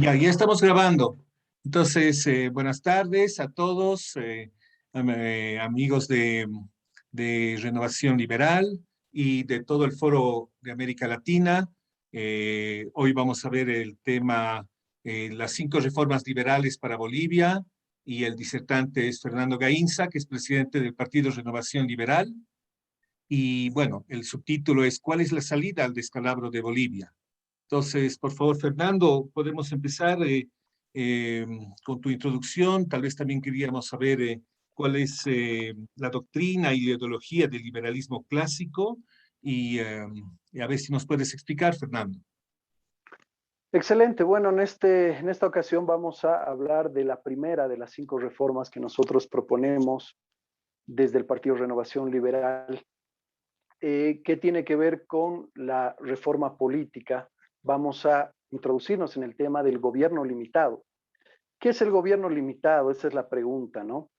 Ya estamos grabando. Entonces, buenas tardes a todos, amigos de Renovación Liberal y de todo el Foro de América Latina. Hoy vamos a ver el tema, las 5 reformas liberales para Bolivia, y el disertante es Fernando Gainza, que es presidente del Partido Renovación Liberal. Y bueno, el subtítulo es ¿Cuál es la salida al descalabro de Bolivia? Entonces, por favor, Fernando, podemos empezar eh, con tu introducción. Tal vez también queríamos saber cuál es la doctrina y la ideología del liberalismo clásico y a ver si nos puedes explicar, Fernando. Excelente. Bueno, en esta ocasión vamos a hablar de la primera de las 5 reformas que nosotros proponemos desde el Partido Renovación Liberal, que tiene que ver con la reforma política. Vamos a introducirnos en el tema del gobierno limitado. ¿Qué es el gobierno limitado? Esa es la pregunta, ¿no?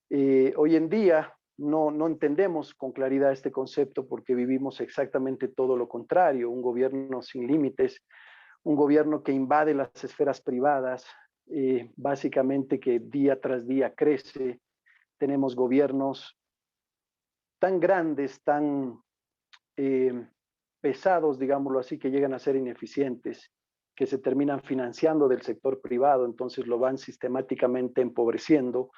Hoy en día no entendemos con claridad este concepto porque vivimos exactamente todo lo contrario, un gobierno sin límites, un gobierno que invade las esferas privadas, básicamente que día tras día crece. Tenemos gobiernos tan grandes, tan eh, pesados, digámoslo así, que llegan a ser ineficientes, que se terminan financiando del sector privado, entonces lo van sistemáticamente empobreciendo.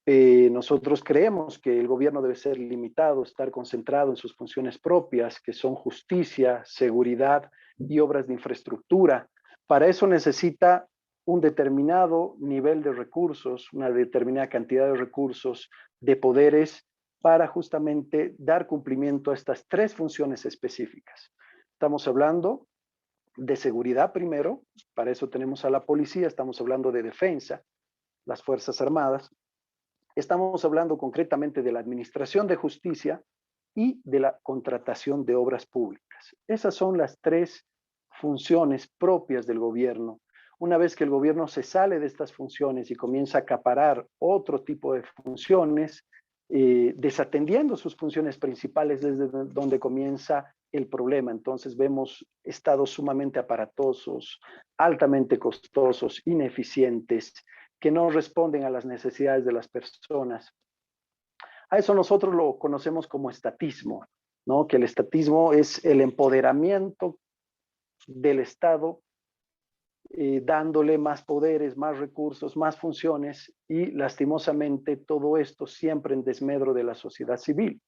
Nosotros creemos que el gobierno debe ser limitado, estar concentrado en sus funciones propias, que son justicia, seguridad y obras de infraestructura. Para eso necesita un determinado nivel de recursos, una determinada cantidad de recursos, de poderes, para justamente dar cumplimiento a estas 3 funciones específicas. Estamos hablando de seguridad primero, para eso tenemos a la policía, estamos hablando de defensa, las Fuerzas Armadas. Estamos hablando concretamente de la administración de justicia y de la contratación de obras públicas. Esas son las 3 funciones propias del gobierno. Una vez que el gobierno se sale de estas funciones y comienza a acaparar otro tipo de funciones, desatendiendo sus funciones principales, desde donde comienza el problema. Entonces vemos estados sumamente aparatosos, altamente costosos, ineficientes, que no responden a las necesidades de las personas. A eso nosotros lo conocemos como estatismo, ¿no? Que el estatismo es el empoderamiento del Estado, dándole más poderes, más recursos, más funciones, y lastimosamente todo esto siempre en desmedro de la sociedad civil,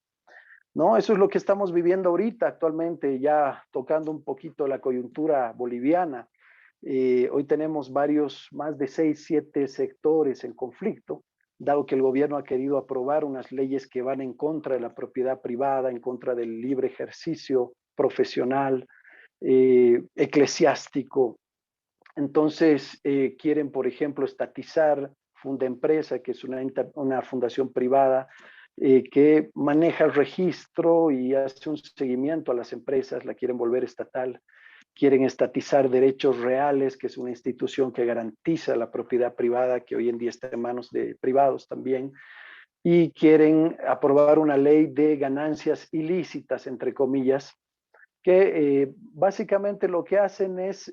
¿no? Eso es lo que estamos viviendo ahorita actualmente, ya tocando un poquito la coyuntura boliviana. Hoy tenemos más de 6, 7 sectores en conflicto, dado que el gobierno ha querido aprobar unas leyes que van en contra de la propiedad privada, en contra del libre ejercicio profesional, eclesiástico. Entonces, quieren, por ejemplo, estatizar Fundempresa, que es una fundación privada que maneja el registro y hace un seguimiento a las empresas, la quieren volver estatal. Quieren estatizar Derechos Reales, que es una institución que garantiza la propiedad privada, que hoy en día está en manos de privados también, y quieren aprobar una ley de ganancias ilícitas, entre comillas, que básicamente lo que hacen es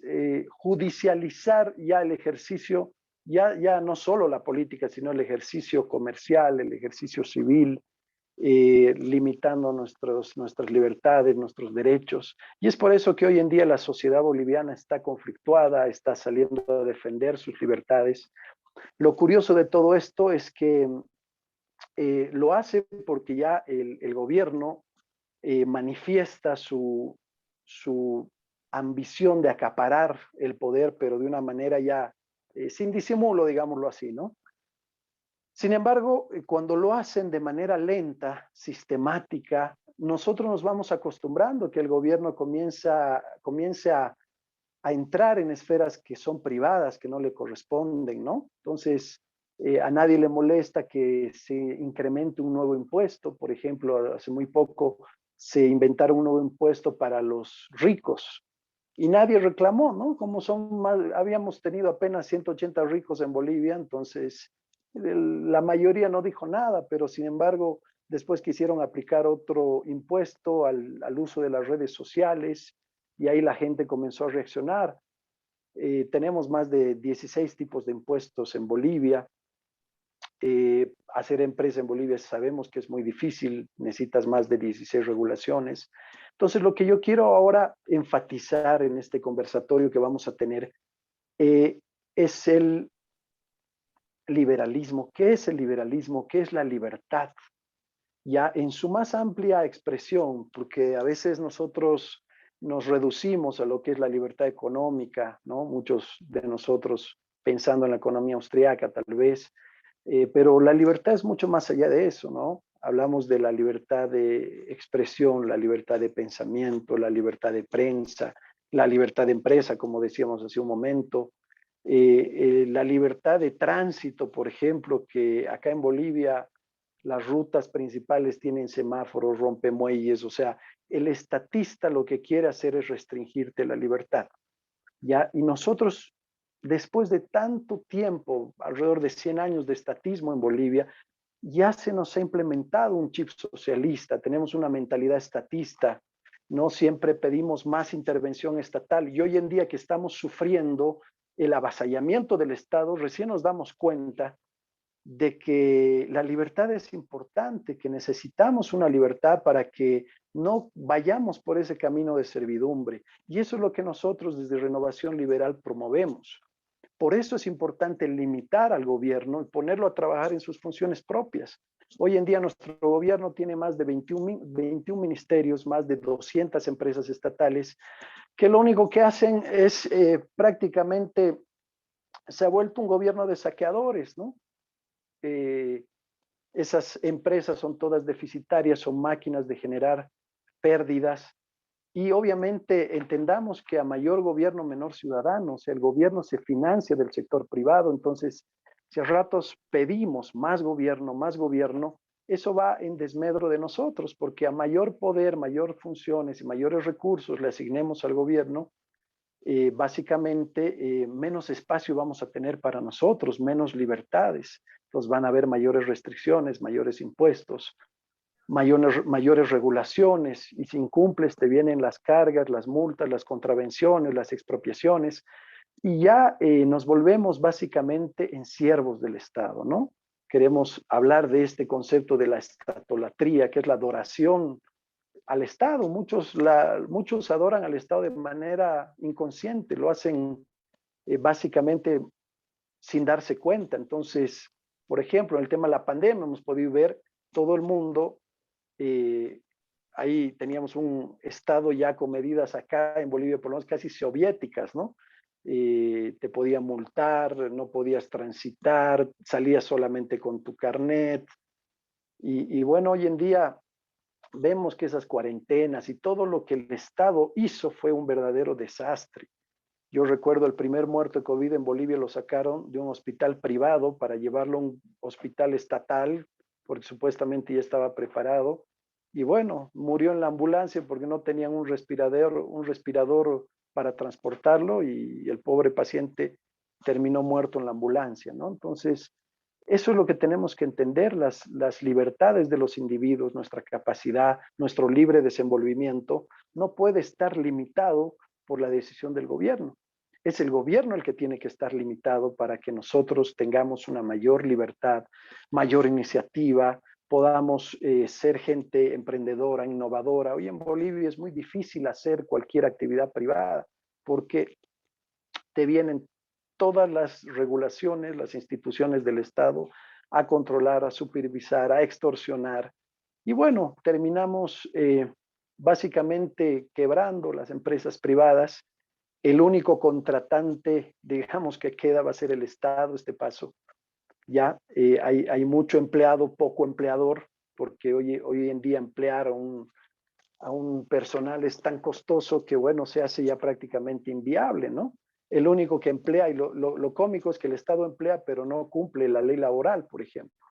judicializar ya el ejercicio, ya no solo la política, sino el ejercicio comercial, el ejercicio civil, limitando nuestras libertades, nuestros derechos. Y es por eso que hoy en día la sociedad boliviana está conflictuada, está saliendo a defender sus libertades. Lo curioso de todo esto es que lo hace porque ya el gobierno manifiesta su ambición de acaparar el poder, pero de una manera ya sin disimulo, digámoslo así, ¿no? Sin embargo, cuando lo hacen de manera lenta, sistemática, nosotros nos vamos acostumbrando que el gobierno comience a entrar en esferas que son privadas, que no le corresponden, ¿no? Entonces, a nadie le molesta que se incremente un nuevo impuesto. Por ejemplo, hace muy poco se inventaron un nuevo impuesto para los ricos y nadie reclamó, ¿no? Como habíamos tenido apenas 180 ricos en Bolivia, entonces la mayoría no dijo nada, pero sin embargo, después quisieron aplicar otro impuesto al uso de las redes sociales y ahí la gente comenzó a reaccionar. Tenemos más de 16 tipos de impuestos en Bolivia. Hacer empresa en Bolivia sabemos que es muy difícil, necesitas más de 16 regulaciones. Entonces, lo que yo quiero ahora enfatizar en este conversatorio que vamos a tener es el liberalismo. ¿Qué es el liberalismo? ¿Qué es la libertad? Ya en su más amplia expresión, porque a veces nosotros nos reducimos a lo que es la libertad económica, ¿no? Muchos de nosotros pensando en la economía austriaca tal vez, pero la libertad es mucho más allá de eso, ¿no? Hablamos de la libertad de expresión, la libertad de pensamiento, la libertad de prensa, la libertad de empresa, como decíamos hace un momento, la libertad de tránsito, por ejemplo, que acá en Bolivia las rutas principales tienen semáforos, rompemuelles, o sea, el estatista lo que quiere hacer es restringirte la libertad, ¿ya? Y nosotros, después de tanto tiempo, alrededor de 100 años de estatismo en Bolivia, ya se nos ha implementado un chip socialista, tenemos una mentalidad estatista, no siempre pedimos más intervención estatal y hoy en día que estamos sufriendo el avasallamiento del Estado, recién nos damos cuenta de que la libertad es importante, que necesitamos una libertad para que no vayamos por ese camino de servidumbre. Y eso es lo que nosotros desde Renovación Liberal promovemos. Por eso es importante limitar al gobierno y ponerlo a trabajar en sus funciones propias. Hoy en día nuestro gobierno tiene más de 21 ministerios, más de 200 empresas estatales, que lo único que hacen es prácticamente, se ha vuelto un gobierno de saqueadores, ¿no? Eh, Esas empresas son todas deficitarias, son máquinas de generar pérdidas y obviamente entendamos que a mayor gobierno, menor ciudadano, o sea, el gobierno se financia del sector privado, entonces si a ratos pedimos más gobierno, eso va en desmedro de nosotros, porque a mayor poder, mayor funciones y mayores recursos le asignemos al gobierno, básicamente menos espacio vamos a tener para nosotros, menos libertades. Entonces van a haber mayores restricciones, mayores impuestos, mayores regulaciones, y si incumples te vienen las cargas, las multas, las contravenciones, las expropiaciones, y ya nos volvemos básicamente en siervos del Estado, ¿no? Queremos hablar de este concepto de la estatolatría, que es la adoración al Estado. Muchos adoran al Estado de manera inconsciente, lo hacen básicamente sin darse cuenta. Entonces, por ejemplo, en el tema de la pandemia hemos podido ver todo el mundo, eh, ahí teníamos un Estado ya con medidas acá en Bolivia, por lo menos casi soviéticas, ¿no? Te podían multar, no podías transitar, salías solamente con tu carnet. Y bueno, hoy en día vemos que esas cuarentenas y todo lo que el Estado hizo fue un verdadero desastre. Yo recuerdo el primer muerto de COVID en Bolivia lo sacaron de un hospital privado para llevarlo a un hospital estatal, porque supuestamente ya estaba preparado. Y bueno, murió en la ambulancia porque no tenían un respirador para transportarlo y el pobre paciente terminó muerto en la ambulancia, ¿no? Entonces, eso es lo que tenemos que entender, las libertades de los individuos, nuestra capacidad, nuestro libre desenvolvimiento, no puede estar limitado por la decisión del gobierno. Es el gobierno el que tiene que estar limitado para que nosotros tengamos una mayor libertad, mayor iniciativa, podamos ser gente emprendedora, innovadora. Hoy en Bolivia es muy difícil hacer cualquier actividad privada porque te vienen todas las regulaciones, las instituciones del Estado a controlar, a supervisar, a extorsionar. Y bueno, terminamos básicamente quebrando las empresas privadas. El único contratante, digamos, que queda va a ser el Estado, este paso. Ya hay mucho empleado, poco empleador, porque hoy en día emplear a un personal es tan costoso que, bueno, se hace ya prácticamente inviable, ¿no? El único que emplea, y lo cómico es que el Estado emplea, pero no cumple la ley laboral, por ejemplo,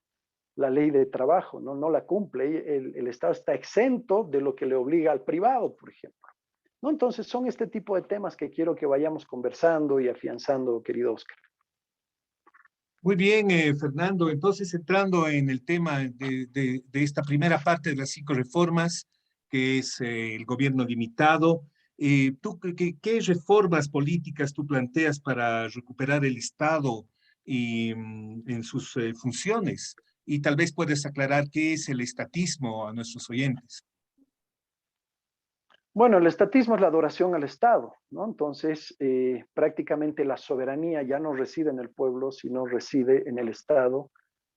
la ley de trabajo, no la cumple. El Estado está exento de lo que le obliga al privado, por ejemplo. ¿No? Entonces, son este tipo de temas que quiero que vayamos conversando y afianzando, querido Oscar. Muy bien, Fernando. Entonces, entrando en el tema de esta primera parte de las 5 reformas, que es el gobierno limitado, ¿Qué reformas políticas tú planteas para recuperar el Estado en sus funciones? Y tal vez puedes aclarar qué es el estatismo a nuestros oyentes. Bueno, el estatismo es la adoración al Estado, ¿no? Entonces, prácticamente la soberanía ya no reside en el pueblo, sino reside en el Estado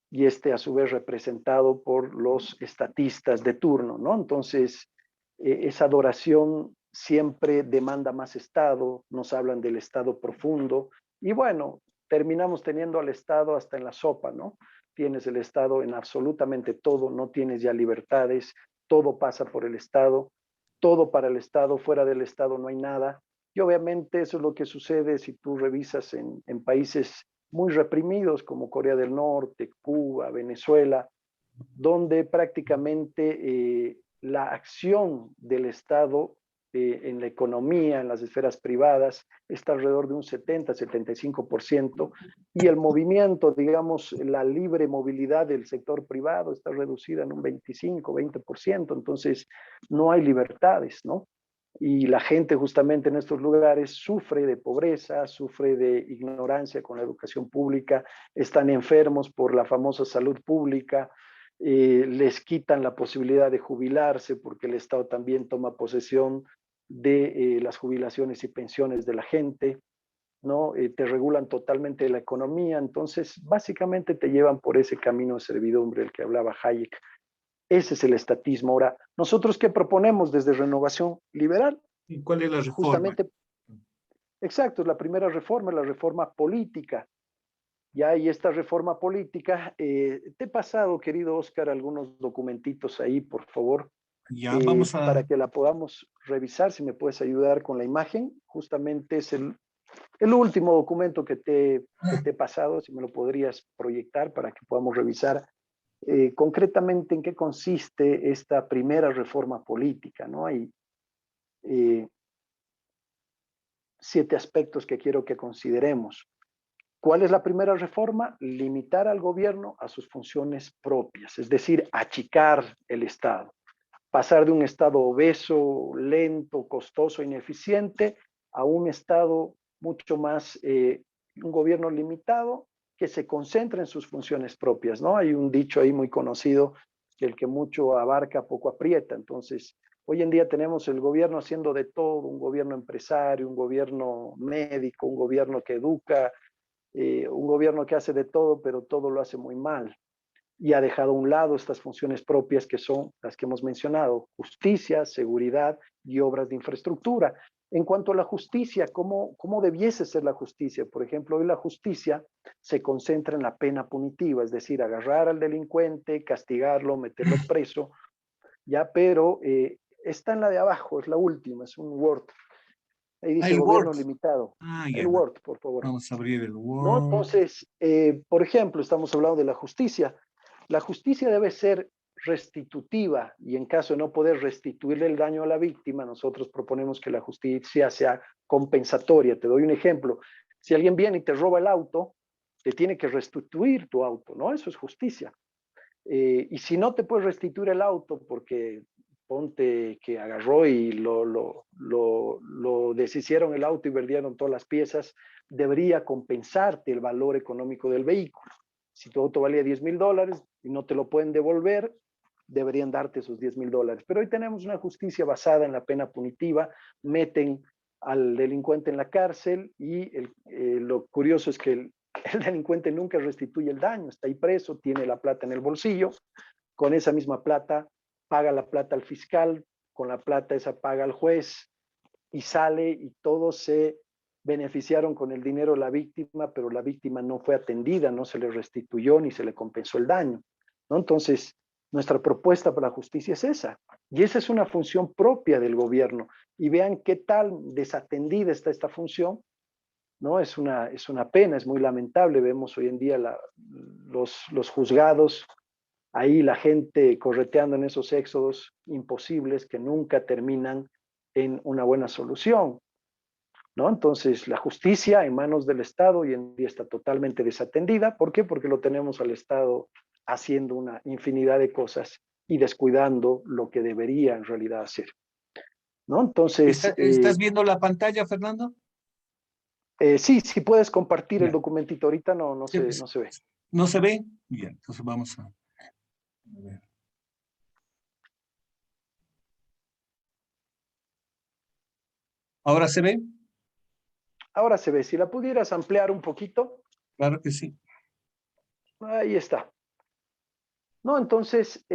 y este a su vez representado por los estatistas de turno, ¿no? Entonces, esa adoración siempre demanda más Estado, nos hablan del Estado profundo y bueno, terminamos teniendo al Estado hasta en la sopa, ¿no? Tienes el Estado en absolutamente todo, no tienes ya libertades, todo pasa por el Estado, todo para el Estado, fuera del Estado no hay nada. Y obviamente eso es lo que sucede si tú revisas en países muy reprimidos como Corea del Norte, Cuba, Venezuela, donde prácticamente la acción del Estado en la economía, en las esferas privadas, está alrededor de un 70-75%, y el movimiento, digamos, la libre movilidad del sector privado está reducida en un 25-20%, entonces no hay libertades, ¿no? Y la gente justamente en estos lugares sufre de pobreza, sufre de ignorancia con la educación pública, están enfermos por la famosa salud pública, les quitan la posibilidad de jubilarse porque el Estado también toma posesión de las jubilaciones y pensiones de la gente, ¿no? Te regulan totalmente la economía, entonces básicamente te llevan por ese camino de servidumbre del que hablaba Hayek. Ese es el estatismo. Ahora, ¿nosotros qué proponemos desde Renovación Liberal? ¿Y cuál es la reforma? Justamente, exacto, la primera reforma, la reforma política. Ya, y esta reforma política, te he pasado, querido Oscar, algunos documentitos ahí, por favor, Ya vamos a... para que la podamos revisar, si me puedes ayudar con la imagen. Justamente es el último documento que te he pasado, si me lo podrías proyectar para que podamos revisar concretamente en qué consiste esta primera reforma política, ¿no? Hay eh, 7 aspectos que quiero que consideremos. ¿Cuál es la primera reforma? Limitar al gobierno a sus funciones propias, es decir, achicar el Estado, pasar de un Estado obeso, lento, costoso, ineficiente, a un Estado mucho más, un gobierno limitado que se concentra en sus funciones propias, ¿no? Hay un dicho ahí muy conocido, que el que mucho abarca, poco aprieta. Entonces, hoy en día tenemos el gobierno haciendo de todo, un gobierno empresario, un gobierno médico, un gobierno que educa, un gobierno que hace de todo, pero todo lo hace muy mal y ha dejado a un lado estas funciones propias que son las que hemos mencionado: justicia, seguridad y obras de infraestructura. En cuanto a la justicia, ¿cómo debiese ser la justicia? Por ejemplo, hoy la justicia se concentra en la pena punitiva, es decir, agarrar al delincuente, castigarlo, meterlo preso, ya, pero está en la de abajo, es la última, es un Word. Ahí Ah, dice el Word. gobierno limitado. Ah, El ya. Word, por favor. Vamos a abrir el ¿No? Word. Entonces, por ejemplo, estamos hablando de la justicia. La justicia debe ser restitutiva y en caso de no poder restituirle el daño a la víctima, nosotros proponemos que la justicia sea compensatoria. Te doy un ejemplo. Si alguien viene y te roba el auto, te tiene que restituir tu auto, ¿no? Eso es justicia. Y si no te puedes restituir el auto porque ponte que agarró y lo deshicieron el auto y perdieron todas las piezas, debería compensarte el valor económico del vehículo. Si tu auto valía $10,000 y no te lo pueden devolver, deberían darte esos $10,000. Pero hoy tenemos una justicia basada en la pena punitiva, meten al delincuente en la cárcel y lo curioso es que el delincuente nunca restituye el daño, está ahí preso, tiene la plata en el bolsillo, con esa misma plata paga la plata al fiscal, con la plata esa paga al juez y sale y todos se beneficiaron con el dinero de la víctima, pero la víctima no fue atendida, no se le restituyó ni se le compensó el daño, ¿no? Entonces, nuestra propuesta para la justicia es esa, y esa es una función propia del gobierno, y vean qué tal desatendida está esta función, ¿no? Es una pena, es muy lamentable. Vemos hoy en día los juzgados, ahí la gente correteando en esos éxodos imposibles que nunca terminan en una buena solución, ¿no? Entonces, la justicia en manos del Estado hoy en día está totalmente desatendida. ¿Por qué? Porque lo tenemos al Estado haciendo una infinidad de cosas y descuidando lo que debería en realidad hacer. ¿no? Entonces, ¿Estás viendo la pantalla, Fernando? sí, si puedes compartir el Ya. documentito ahorita, Sí, pues, no se ve. ¿no se ve? Bien, entonces vamos a ver. ¿Ahora se ve? Ahora se ve, si la pudieras ampliar un poquito, Claro que sí. ahí está. ¿No? Entonces,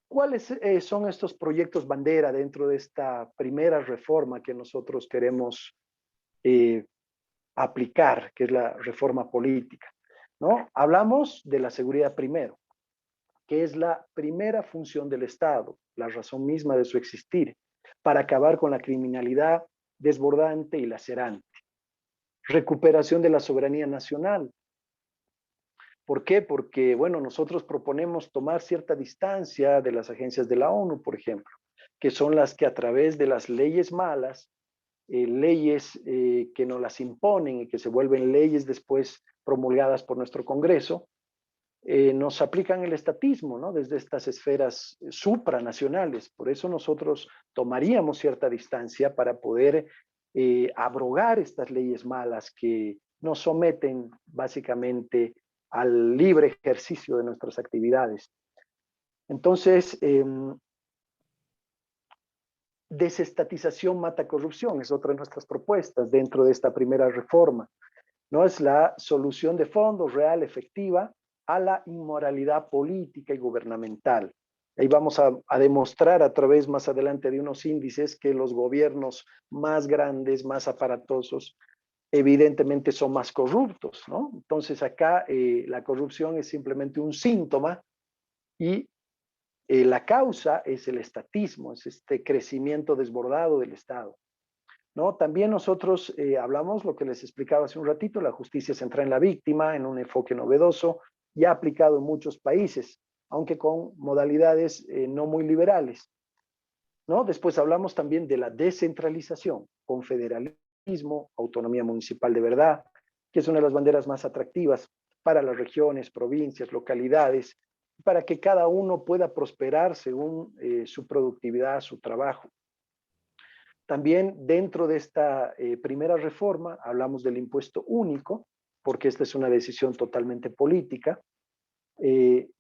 ¿cuáles son estos proyectos bandera dentro de esta primera reforma que nosotros queremos eh, aplicar, que es la reforma política? ¿No? Hablamos de la seguridad primero, que es la primera función del Estado, la razón misma de su existir, para acabar con la criminalidad desbordante y lacerante. Recuperación de la soberanía nacional. ¿Por qué? Porque, bueno, nosotros proponemos tomar cierta distancia de las agencias de la ONU, por ejemplo, que son las que a través de las leyes malas, leyes que nos las imponen y que se vuelven leyes después promulgadas por nuestro Congreso, nos aplican el estatismo, ¿no? Desde estas esferas supranacionales. Por eso nosotros tomaríamos cierta distancia para poder abrogar estas leyes malas que nos someten básicamente al libre ejercicio de nuestras actividades. Entonces, desestatización mata corrupción, es otra de nuestras propuestas dentro de esta primera reforma. No es la solución de fondo real, efectiva, a la inmoralidad política y gubernamental. Ahí vamos a demostrar a través más adelante de unos índices que los gobiernos más grandes, más aparatosos, evidentemente son más corruptos, ¿no? Entonces acá la corrupción es simplemente un síntoma y la causa es el estatismo, es este crecimiento desbordado del Estado. ¿No? También nosotros hablamos, lo que les explicaba hace un ratito, la justicia central en la víctima, en un enfoque novedoso, ya aplicado en muchos países, aunque con modalidades no muy liberales. ¿No? Después hablamos también de la descentralización, con federalismo, autonomía municipal de verdad, que es una de las banderas más atractivas para las regiones, provincias, localidades, para que cada uno pueda prosperar según su productividad, su trabajo. También dentro de esta primera reforma hablamos del impuesto único, porque esta es una decisión totalmente política.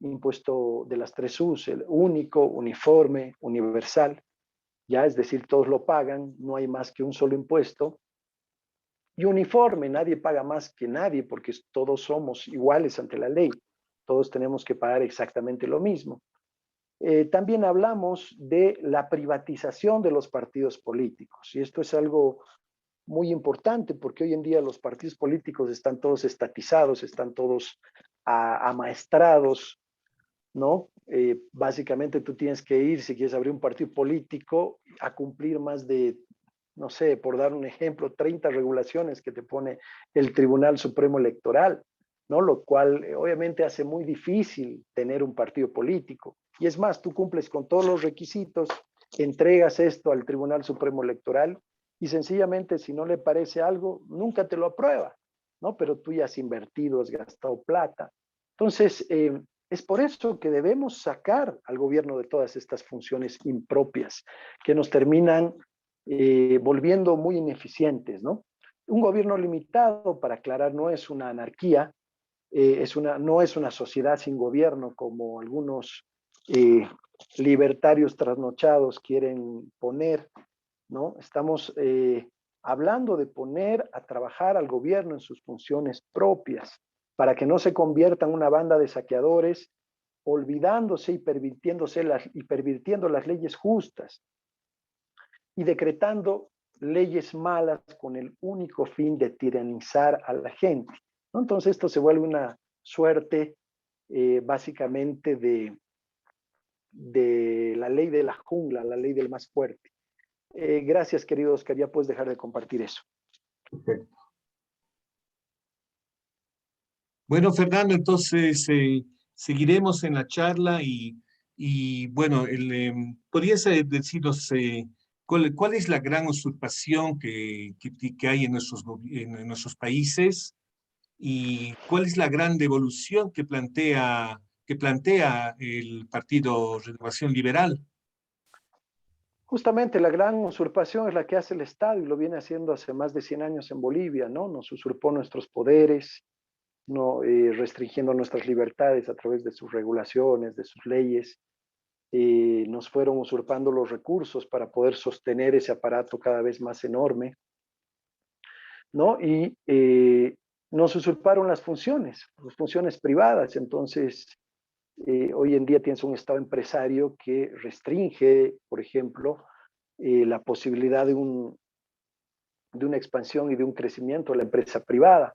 Impuesto de las tres U's, el único, uniforme, universal, ya es decir, todos lo pagan, no hay más que un solo impuesto. Y uniforme, nadie paga más que nadie porque todos somos iguales ante la ley, todos tenemos que pagar exactamente lo mismo. También hablamos de la privatización de los partidos políticos y esto es algo muy importante porque hoy en día los partidos políticos están todos estatizados, están todos amaestrados, ¿no? Básicamente tú tienes que ir, si quieres abrir un partido político, a cumplir más de, no sé, por dar un ejemplo, 30 regulaciones que te pone el Tribunal Supremo Electoral, ¿no? Lo cual obviamente hace muy difícil tener un partido político. Y es más, tú cumples con todos los requisitos, entregas esto al Tribunal Supremo Electoral y sencillamente si no le parece algo, nunca te lo aprueba, ¿no? Pero tú ya has invertido, has gastado plata. Entonces, es por eso que debemos sacar al gobierno de todas estas funciones impropias que nos terminan volviendo muy ineficientes, ¿no? Un gobierno limitado, para aclarar, no es una anarquía, no es una sociedad sin gobierno como algunos eh, libertarios trasnochados quieren poner, ¿no? Estamos hablando de poner a trabajar al gobierno en sus funciones propias para que no se convierta en una banda de saqueadores olvidándose y pervirtiendo las leyes justas y decretando leyes malas con el único fin de tiranizar a la gente, ¿no? Entonces esto se vuelve una suerte básicamente de la ley de la jungla, la ley del más fuerte. Gracias, querido Oscar, ya puedes dejar de compartir eso. Perfecto. Bueno, Fernando, entonces seguiremos en la charla y bueno, ¿podrías decirnos cuál es la gran usurpación que hay en en nuestros países y cuál es la gran devolución que plantea el Partido Renovación Liberal? Justamente la gran usurpación es la que hace el Estado y lo viene haciendo hace más de 100 años en Bolivia, ¿no? Nos usurpó nuestros poderes, no, restringiendo nuestras libertades a través de sus regulaciones, de sus leyes. Nos fueron usurpando los recursos para poder sostener ese aparato cada vez más enorme, ¿no? Y nos usurparon las funciones privadas. Entonces, hoy en día tienes un Estado empresario que restringe, por ejemplo, la posibilidad de una expansión y de un crecimiento de la empresa privada,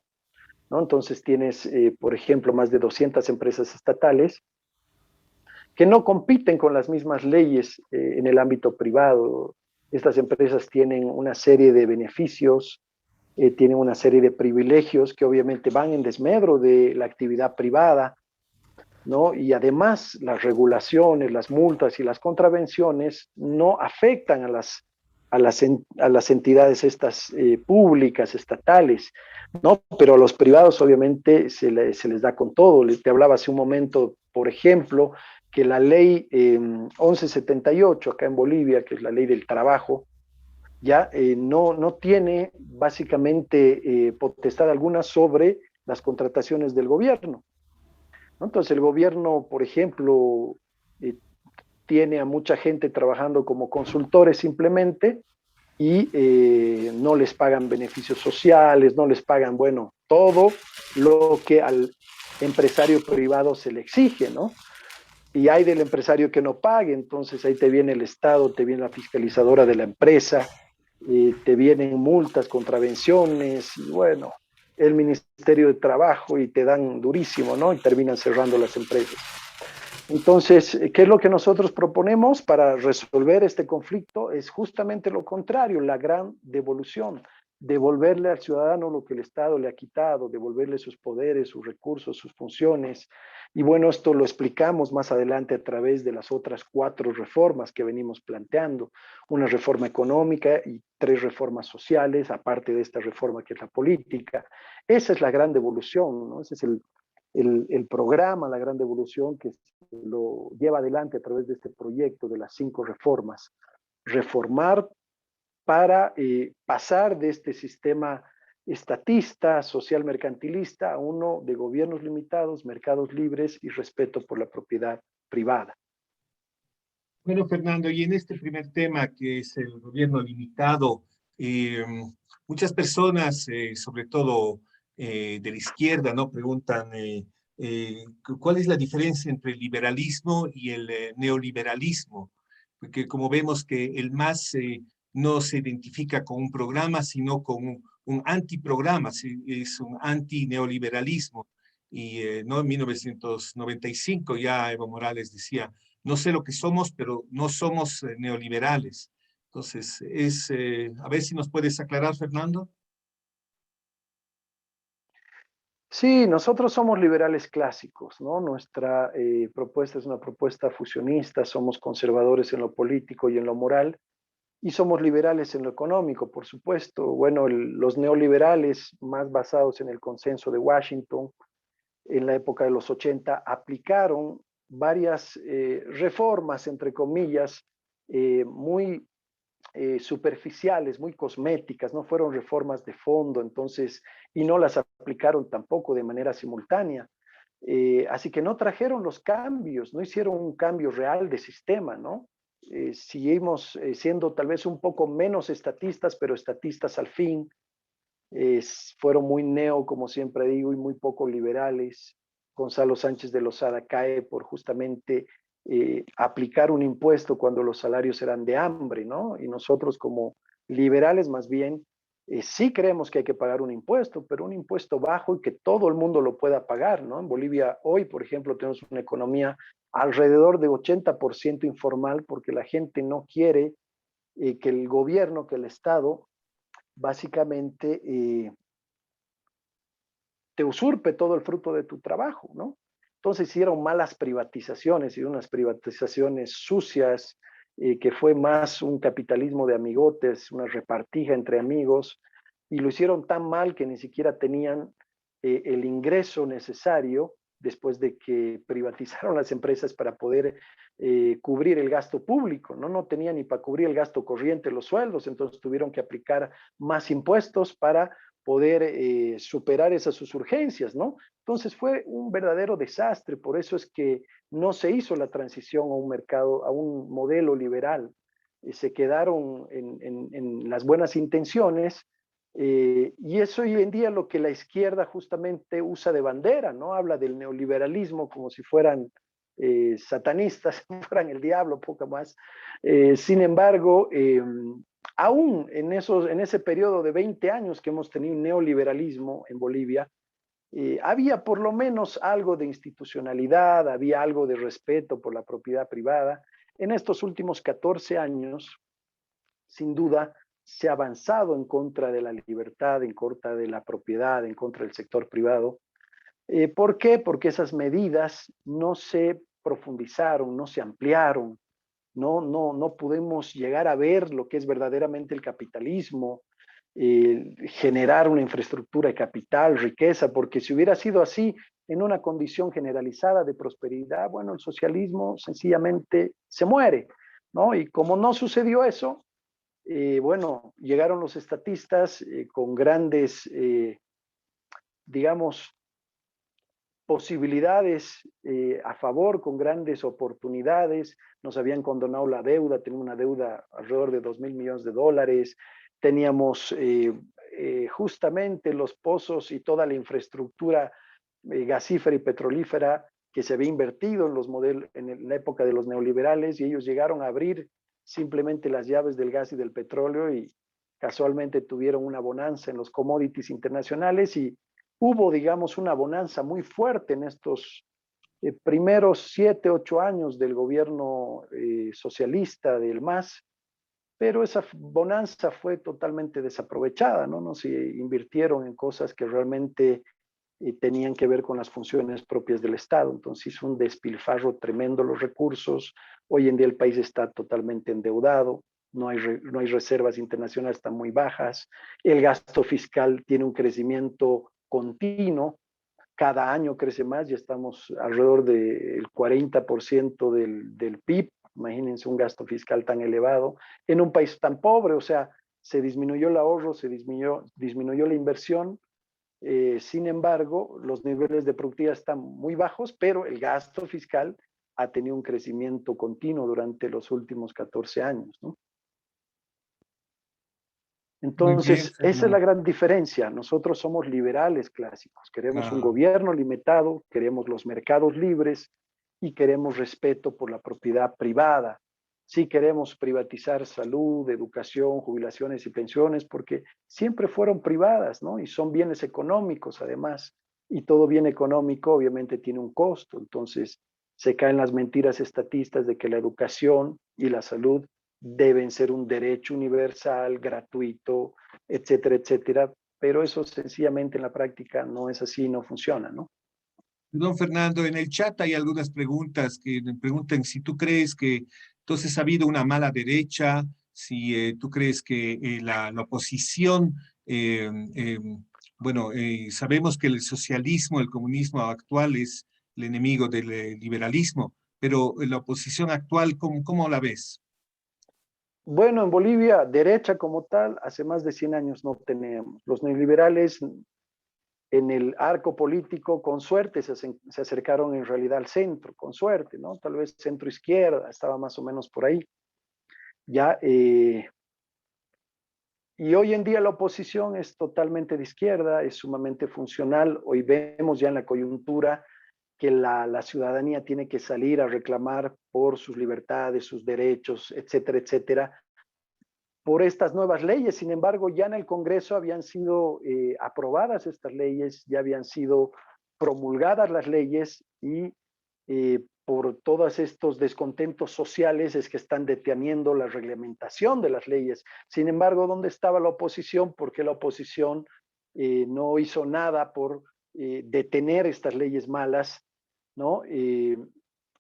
¿no? Entonces tienes, por ejemplo, más de 200 empresas estatales que no compiten con las mismas leyes en el ámbito privado. Estas empresas tienen una serie de beneficios, tienen una serie de privilegios que obviamente van en desmedro de la actividad privada, ¿no? Y además las regulaciones, las multas y las contravenciones no afectan a las entidades estas públicas, estatales, ¿no? Pero a los privados obviamente se les da con todo. Te hablaba hace un momento, por ejemplo, que la ley 1178 acá en Bolivia, que es la ley del trabajo, ya no tiene básicamente potestad alguna sobre las contrataciones del gobierno, ¿no? Entonces el gobierno, por ejemplo, eh, tiene a mucha gente trabajando como consultores simplemente y no les pagan beneficios sociales, no les pagan, bueno, todo lo que al empresario privado se le exige, ¿no? Y hay del empresario que no pague, entonces ahí te viene el Estado, te viene la fiscalizadora de la empresa, te vienen multas, contravenciones, y bueno, el Ministerio de Trabajo y te dan durísimo, ¿no? Y terminan cerrando las empresas. Entonces, ¿qué es lo que nosotros proponemos para resolver este conflicto? Es justamente lo contrario, la gran devolución, devolverle al ciudadano lo que el Estado le ha quitado, devolverle sus poderes, sus recursos, sus funciones. Y bueno, esto lo explicamos más adelante a través de las otras 4 reformas que venimos planteando, una reforma económica y 3 reformas sociales, aparte de esta reforma que es la política. Esa es la gran devolución, ¿no? Ese es el programa, la gran devolución que lo lleva adelante a través de este proyecto de las 5 reformas. Reformar para pasar de este sistema estatista, social mercantilista, a uno de gobiernos limitados, mercados libres y respeto por la propiedad privada. Bueno, Fernando, y en este primer tema, que es el gobierno limitado, eh, muchas personas, sobre todo de la izquierda, ¿no? Preguntan cuál es la diferencia entre el liberalismo y el neoliberalismo, porque como vemos que el MAS no se identifica con un programa, sino con un antiprograma, es un antineoliberalismo. Y no, en 1995 ya Evo Morales decía: no sé lo que somos, pero no somos neoliberales. Entonces, a ver si nos puedes aclarar, Fernando. Sí, nosotros somos liberales clásicos, ¿no? Nuestra propuesta es una propuesta fusionista, somos conservadores en lo político y en lo moral, y somos liberales en lo económico, por supuesto. Bueno, los neoliberales, más basados en el consenso de Washington, en la época de los 80, aplicaron varias reformas, entre comillas, muy superficiales, muy cosméticas, no fueron reformas de fondo, entonces, y no las aplicaron tampoco de manera simultánea. Así que no trajeron los cambios, no hicieron un cambio real de sistema, ¿no? Seguimos siendo tal vez un poco menos estatistas, pero estatistas al fin. Fueron muy neo, como siempre digo, y muy poco liberales. Gonzalo Sánchez de Lozada cae por justamente aplicar un impuesto cuando los salarios eran de hambre, ¿no? Y nosotros como liberales más bien sí creemos que hay que pagar un impuesto, pero un impuesto bajo y que todo el mundo lo pueda pagar, ¿no? En Bolivia hoy, por ejemplo, tenemos una economía alrededor de 80% informal porque la gente no quiere que el gobierno, que el Estado básicamente te usurpe todo el fruto de tu trabajo, ¿no? Entonces hicieron malas privatizaciones y unas privatizaciones sucias, que fue más un capitalismo de amigotes, una repartija entre amigos, y lo hicieron tan mal que ni siquiera tenían el ingreso necesario después de que privatizaron las empresas para poder cubrir el gasto público, ¿no? No tenían ni para cubrir el gasto corriente, los sueldos, entonces tuvieron que aplicar más impuestos para poder superar esas urgencias, ¿no? Entonces fue un verdadero desastre, por eso es que no se hizo la transición a un mercado, a un modelo liberal. Se quedaron en las buenas intenciones, y eso hoy en día lo que la izquierda justamente usa de bandera, ¿no? Habla del neoliberalismo como si fueran satanistas, fueran el diablo, poco más. Sin embargo, aún en ese periodo de 20 años que hemos tenido neoliberalismo en Bolivia, había por lo menos algo de institucionalidad, había algo de respeto por la propiedad privada. En estos últimos 14 años, sin duda, se ha avanzado en contra de la libertad, en contra de la propiedad, en contra del sector privado. ¿Por qué? Porque esas medidas no se profundizaron, no se ampliaron, no podemos llegar a ver lo que es verdaderamente el capitalismo, generar una infraestructura de capital, riqueza, porque si hubiera sido así, en una condición generalizada de prosperidad, bueno, el socialismo sencillamente se muere, ¿no? Y como no sucedió eso, bueno, llegaron los estatistas con grandes, digamos, posibilidades a favor, con grandes oportunidades. Nos habían condonado la deuda, teníamos una deuda alrededor de 2.000 millones de dólares. Teníamos justamente los pozos y toda la infraestructura gasífera y petrolífera que se había invertido en los modelos en la época de los neoliberales, y ellos llegaron a abrir simplemente las llaves del gas y del petróleo, y casualmente tuvieron una bonanza en los commodities internacionales, y hubo, digamos, una bonanza muy fuerte en estos primeros 7, 8 años del gobierno socialista del MAS, pero esa bonanza fue totalmente desaprovechada, ¿no? No se invirtieron en cosas que realmente tenían que ver con las funciones propias del Estado. Entonces hizo un despilfarro tremendo los recursos. Hoy en día el país está totalmente endeudado, no hay reservas internacionales, están muy bajas. El gasto fiscal tiene un crecimiento continuo, cada año crece más, ya estamos alrededor del 40% del PIB. Imagínense un gasto fiscal tan elevado en un país tan pobre, o sea, se disminuyó el ahorro, se disminuyó la inversión. Sin embargo, los niveles de productividad están muy bajos, pero el gasto fiscal ha tenido un crecimiento continuo durante los últimos 14 años, ¿no? Muy bien, Entonces, esa es la Fernando. gran diferencia. Nosotros somos liberales clásicos. Queremos un Ah, gobierno limitado, queremos los mercados libres y queremos respeto por la propiedad privada. Sí queremos privatizar salud, educación, jubilaciones y pensiones, porque siempre fueron privadas, ¿no? Y son bienes económicos, además. Y todo bien económico obviamente tiene un costo. Entonces, se caen las mentiras estatistas de que la educación y la salud deben ser un derecho universal, gratuito, etcétera, etcétera, pero eso sencillamente en la práctica no es así, no funciona, ¿no? don Fernando, en el chat hay algunas preguntas que me preguntan si tú crees que entonces ha habido una mala derecha, si tú crees que la oposición, eh, eh, bueno, sabemos que el socialismo, el comunismo actual es el enemigo del liberalismo, pero la oposición actual, ¿cómo la ves? Bueno, en Bolivia, derecha como tal, hace más de 100 años no tenemos. Los neoliberales en el arco político, con suerte, se acercaron en realidad al centro, con suerte, ¿no? Tal vez centro izquierda, estaba más o menos por ahí. Ya, y hoy en día la oposición es totalmente de izquierda, es sumamente funcional. Hoy vemos ya en la coyuntura que la ciudadanía tiene que salir a reclamar por sus libertades, sus derechos, etcétera, etcétera, por estas nuevas leyes. Sin embargo, ya en el Congreso habían sido aprobadas estas leyes, ya habían sido promulgadas las leyes, y por todos estos descontentos sociales es que están deteniendo la reglamentación de las leyes. Sin embargo, ¿dónde estaba la oposición? Porque la oposición no hizo nada por detener estas leyes malas, ¿no?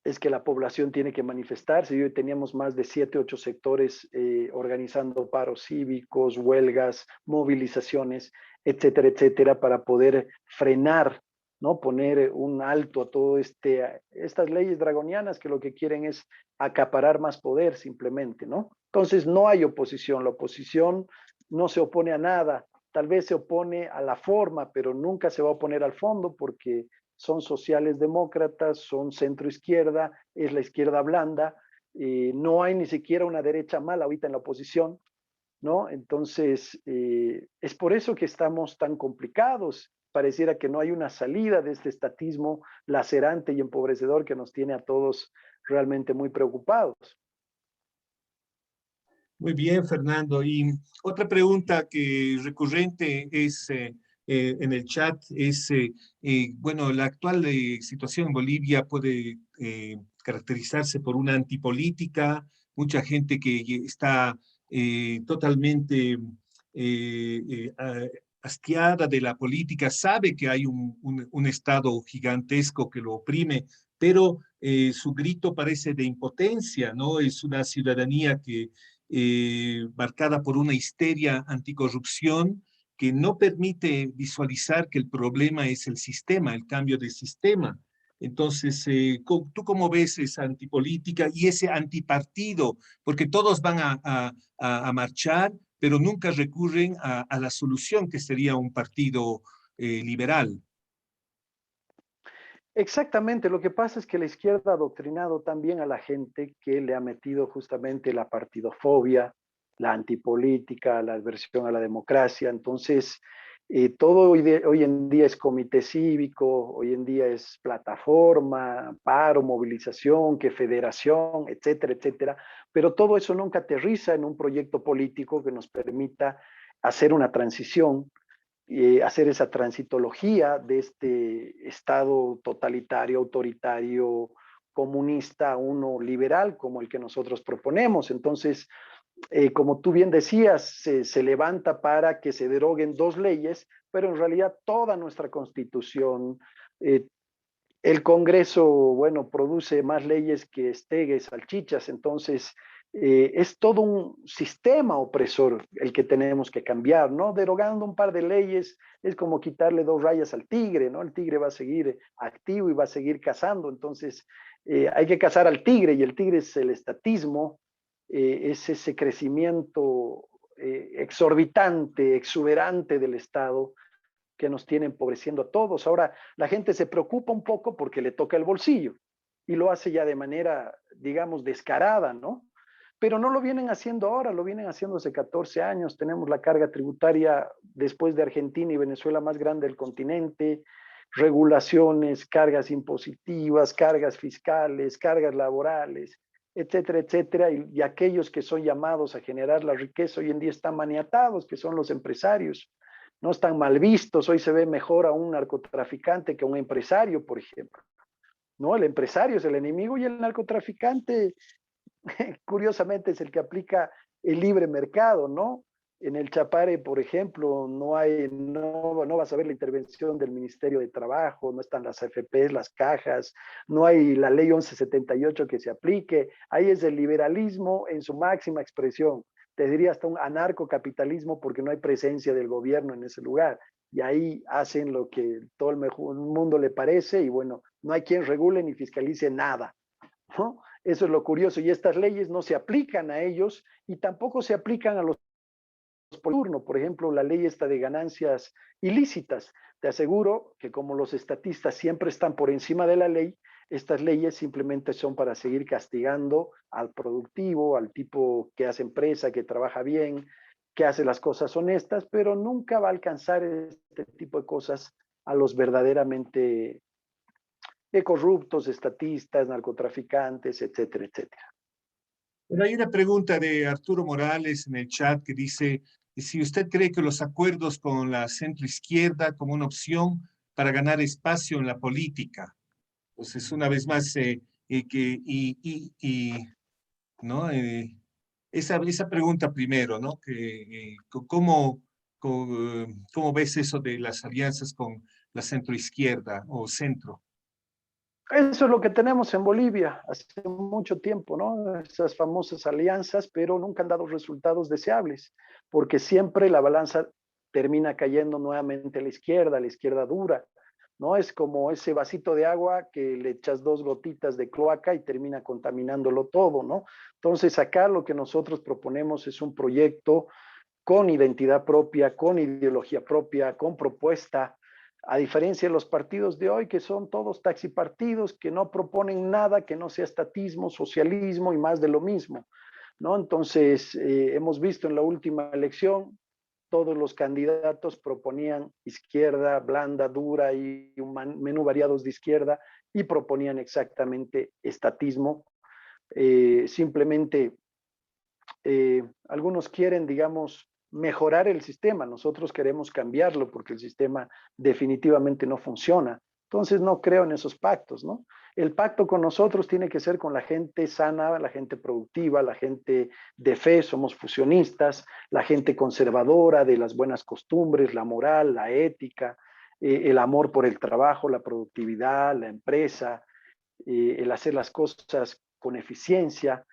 Es que la población tiene que manifestarse. Y hoy teníamos más de 7, 8 sectores organizando paros cívicos, huelgas, movilizaciones, etcétera, etcétera, para poder frenar ¿no? Poner un alto a todo estas leyes draconianas que lo que quieren es acaparar más poder simplemente, ¿no? Entonces no hay oposición, la oposición no se opone a nada, tal vez se opone a la forma, pero nunca se va a oponer al fondo porque son sociales demócratas, son centro izquierda, es la izquierda blanda, no hay ni siquiera una derecha mala ahorita en la oposición, ¿no? Entonces, es por eso que estamos tan complicados. Pareciera que no hay una salida de este estatismo lacerante y empobrecedor que nos tiene a todos realmente muy preocupados. Muy bien, Fernando. Y otra pregunta que recurrente es en el chat es, bueno, la actual situación en Bolivia puede caracterizarse por una antipolítica, mucha gente que está totalmente hastiada de la política, sabe que hay un Estado gigantesco que lo oprime, pero su grito parece de impotencia, ¿no? Es una ciudadanía que marcada por una histeria anticorrupción que no permite visualizar que el problema es el sistema, el cambio de sistema. Entonces, ¿tú cómo ves esa antipolítica y ese antipartido? Porque todos van a marchar, pero nunca recurren a la solución que sería un partido liberal. Exactamente, lo que pasa es que la izquierda ha adoctrinado también a la gente que le ha metido justamente la partidofobia, la antipolítica, la adversión a la democracia. Entonces, todo hoy en día es comité cívico, hoy en día es plataforma, paro, movilización, que federación, etcétera, etcétera. Pero todo eso nunca aterriza en un proyecto político que nos permita hacer una transición, hacer esa transitología de este Estado totalitario, autoritario, comunista, a uno liberal como el que nosotros proponemos. Entonces, como tú bien decías, se levanta para que se deroguen dos leyes, pero en realidad toda nuestra constitución, eh, el Congreso, bueno, produce más leyes que estegues, salchichas, entonces es todo un sistema opresor el que tenemos que cambiar, ¿no? Derogando un par de leyes es como quitarle dos rayas al tigre, ¿no? El tigre va a seguir activo y va a seguir cazando, entonces hay que cazar al tigre y el tigre es el estatismo, es ese crecimiento exorbitante, exuberante del Estado que nos tiene empobreciendo a todos. Ahora, la gente se preocupa un poco porque le toca el bolsillo y lo hace ya de manera, digamos, descarada, ¿no? Pero no lo vienen haciendo ahora, lo vienen haciendo hace 14 años. Tenemos la carga tributaria después de Argentina y Venezuela más grande del continente, regulaciones, cargas impositivas, cargas fiscales, cargas laborales, etcétera, etcétera. Y aquellos que son llamados a generar la riqueza hoy en día están maniatados, que son los empresarios, no están mal vistos. Hoy se ve mejor a un narcotraficante que a un empresario, por ejemplo. ¿No? El empresario es el enemigo y el narcotraficante, curiosamente, es el que aplica el libre mercado, ¿no? En el Chapare, por ejemplo, no vas a ver la intervención del Ministerio de Trabajo, no están las AFPs, las cajas, no hay la ley 1178 que se aplique. Ahí es el liberalismo en su máxima expresión. Te diría hasta un anarcocapitalismo porque no hay presencia del gobierno en ese lugar. Y ahí hacen lo que todo el mundo le parece y bueno, no hay quien regule ni fiscalice nada, ¿no? Eso es lo curioso. Y estas leyes no se aplican a ellos y tampoco se aplican a los por turno. Por ejemplo, la ley esta de ganancias ilícitas. Te aseguro que como los estatistas siempre están por encima de la ley, estas leyes simplemente son para seguir castigando al productivo, al tipo que hace empresa, que trabaja bien, que hace las cosas honestas, pero nunca va a alcanzar este tipo de cosas a los verdaderamente corruptos, estatistas, narcotraficantes, etcétera, etcétera. Pero hay una pregunta de Arturo Morales en el chat que dice, si usted cree que los acuerdos con la centroizquierda como una opción para ganar espacio en la política. Entonces, una vez más, ¿no? Esa pregunta primero, ¿no? ¿Cómo ves eso de las alianzas con la centroizquierda o centro? Eso es lo que tenemos en Bolivia hace mucho tiempo, ¿no? Esas famosas alianzas, pero nunca han dado resultados deseables, porque siempre la balanza termina cayendo nuevamente a la izquierda dura. ¿no? Es como ese vasito de agua que le echas 2 gotitas de cloaca y termina contaminándolo todo, ¿no? Entonces, acá lo que nosotros proponemos es un proyecto con identidad propia, con ideología propia, con propuesta, a diferencia de los partidos de hoy, que son todos taxipartidos, que no proponen nada que no sea estatismo, socialismo y más de lo mismo, ¿no? Entonces, hemos visto en la última elección, todos los candidatos proponían izquierda, blanda, dura y un menú variados de izquierda y proponían exactamente estatismo. Simplemente algunos quieren, digamos, mejorar el sistema, nosotros queremos cambiarlo porque el sistema definitivamente no funciona. Entonces no creo en esos pactos, ¿no? El pacto con nosotros tiene que ser con la gente sana, la gente productiva, la gente de fe, somos fusionistas, la gente conservadora de las buenas costumbres, la moral, la ética, el amor por el trabajo, la productividad, la empresa, el hacer las cosas con eficiencia,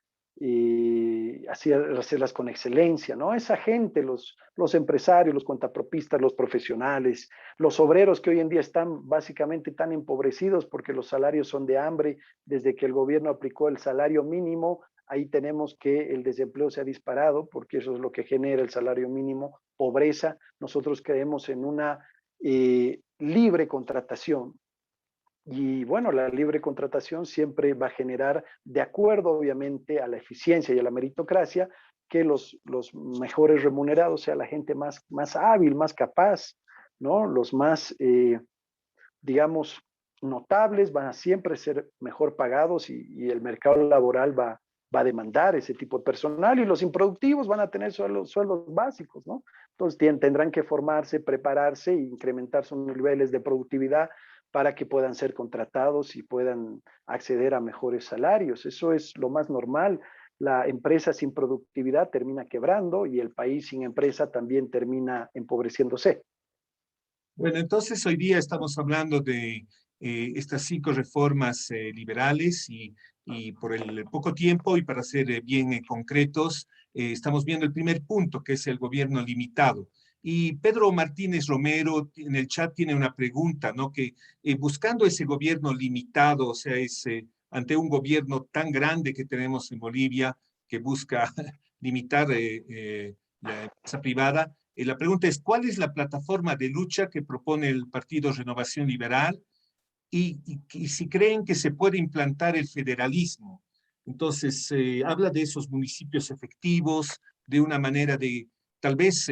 hacerlas con excelencia, ¿no? Esa gente, los empresarios, los cuentapropistas, los profesionales, los obreros que hoy en día están básicamente tan empobrecidos porque los salarios son de hambre, desde que el gobierno aplicó el salario mínimo, ahí tenemos que el desempleo se ha disparado porque eso es lo que genera el salario mínimo, pobreza. Nosotros creemos en una libre contratación, y bueno, la libre contratación siempre va a generar, de acuerdo obviamente a la eficiencia y a la meritocracia, que los mejores remunerados sea la gente más hábil, más capaz, ¿no? Los más, digamos, notables van a siempre ser mejor pagados y el mercado laboral va a demandar ese tipo de personal y los improductivos van a tener sueldos básicos, ¿no? Entonces tendrán que formarse, prepararse e incrementar sus niveles de productividad para que puedan ser contratados y puedan acceder a mejores salarios. Eso es lo más normal. La empresa sin productividad termina quebrando y el país sin empresa también termina empobreciéndose. Bueno, entonces hoy día estamos hablando de estas 5 reformas liberales y por el poco tiempo y para ser bien concretos, estamos viendo el primer punto, que es el gobierno limitado. Y Pedro Martínez Romero en el chat tiene una pregunta, ¿no? Que buscando ese gobierno limitado, o sea, ante un gobierno tan grande que tenemos en Bolivia que busca limitar la empresa privada, la pregunta es, ¿cuál es la plataforma de lucha que propone el Partido Renovación Liberal y si creen que se puede implantar el federalismo? Entonces, habla de esos municipios efectivos, de una manera de, tal vez,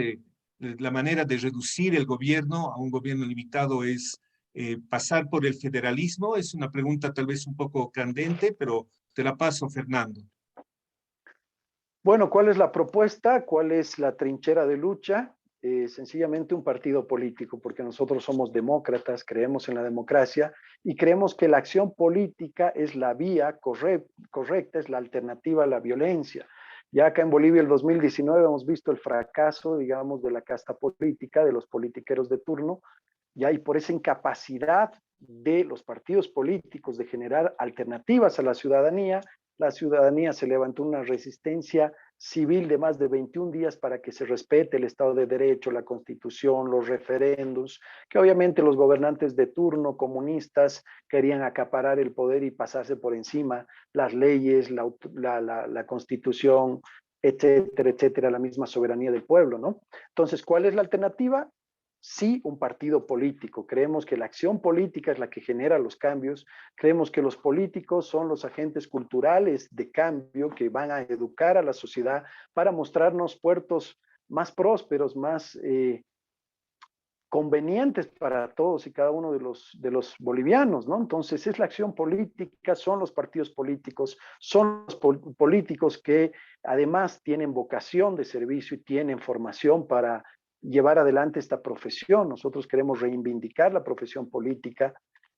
la manera de reducir el gobierno a un gobierno limitado es pasar por el federalismo. Es una pregunta tal vez un poco candente, pero te la paso, Fernando. Bueno, ¿cuál es la propuesta? ¿Cuál es la trinchera de lucha? Sencillamente un partido político, porque nosotros somos demócratas, creemos en la democracia y creemos que la acción política es la vía correcta, es la alternativa a la violencia. Ya acá en Bolivia el 2019 hemos visto el fracaso, digamos, de la casta política, de los politiqueros de turno, ya, y por esa incapacidad de los partidos políticos de generar alternativas a la ciudadanía se levantó una resistencia civil de más de 21 días para que se respete el Estado de Derecho, la Constitución, los referéndums, que obviamente los gobernantes de turno comunistas querían acaparar el poder y pasarse por encima las leyes, la Constitución, etcétera, etcétera, la misma soberanía del pueblo, ¿no? Entonces, ¿cuál es la alternativa? Sí, un partido político. Creemos que la acción política es la que genera los cambios. Creemos que los políticos son los agentes culturales de cambio que van a educar a la sociedad para mostrarnos puertos más prósperos, más convenientes para todos y cada uno de los bolivianos, ¿no? Entonces es la acción política, son los partidos políticos, son los políticos que además tienen vocación de servicio y tienen formación para llevar adelante esta profesión. Nosotros queremos reivindicar la profesión política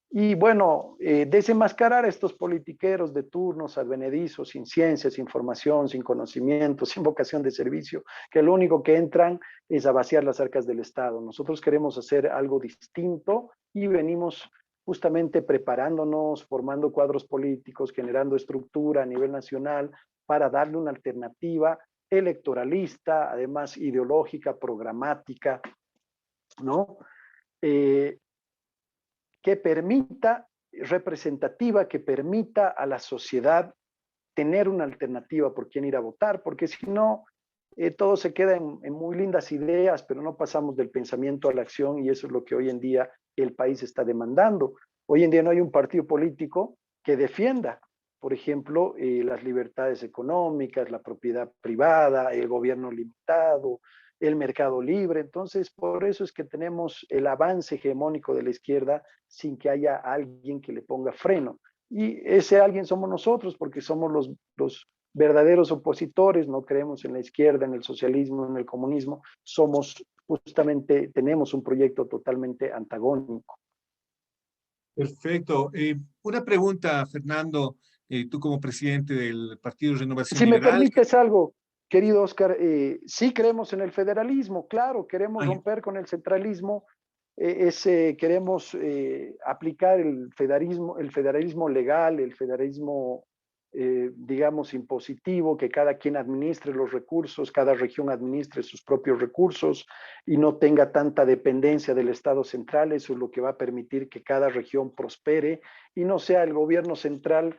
y bueno, desenmascarar a estos politiqueros de turnos advenedizos, sin ciencia, sin formación, sin conocimiento, sin vocación de servicio, que lo único que entran es a vaciar las arcas del Estado. Nosotros queremos hacer algo distinto y venimos justamente preparándonos, formando cuadros políticos, generando estructura a nivel nacional para darle una alternativa electoralista, además ideológica, programática, ¿no? que permita, representativa, que permita a la sociedad tener una alternativa por quién ir a votar, porque si no, todo se queda en muy lindas ideas, pero no pasamos del pensamiento a la acción y eso es lo que hoy en día el país está demandando. Hoy en día no hay un partido político que defienda, por ejemplo, las libertades económicas, la propiedad privada, el gobierno limitado, el mercado libre. Entonces, por eso es que tenemos el avance hegemónico de la izquierda sin que haya alguien que le ponga freno. Y ese alguien somos nosotros, porque somos los verdaderos opositores, no creemos en la izquierda, en el socialismo, en el comunismo, somos justamente, tenemos un proyecto totalmente antagónico. Perfecto. Una pregunta, Fernando, tú como presidente del Partido Renovación Si me Liberal. permites algo, querido Oscar, sí creemos en el federalismo, claro, queremos Ay, romper con el centralismo, queremos aplicar el federalismo legal, el federalismo, digamos, impositivo, que cada quien administre los recursos, cada región administre sus propios recursos y no tenga tanta dependencia del Estado central. Eso es lo que va a permitir que cada región prospere y no sea el gobierno central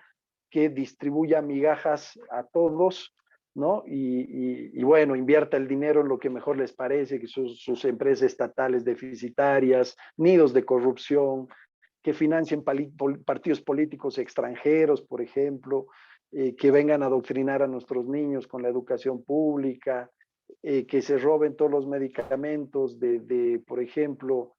que distribuya migajas a todos, ¿no? Y bueno, invierta el dinero en lo que mejor les parece, que sus empresas estatales deficitarias, nidos de corrupción, que financien partidos políticos extranjeros, por ejemplo, que vengan a adoctrinar a nuestros niños con la educación pública, que se roben todos los medicamentos por ejemplo,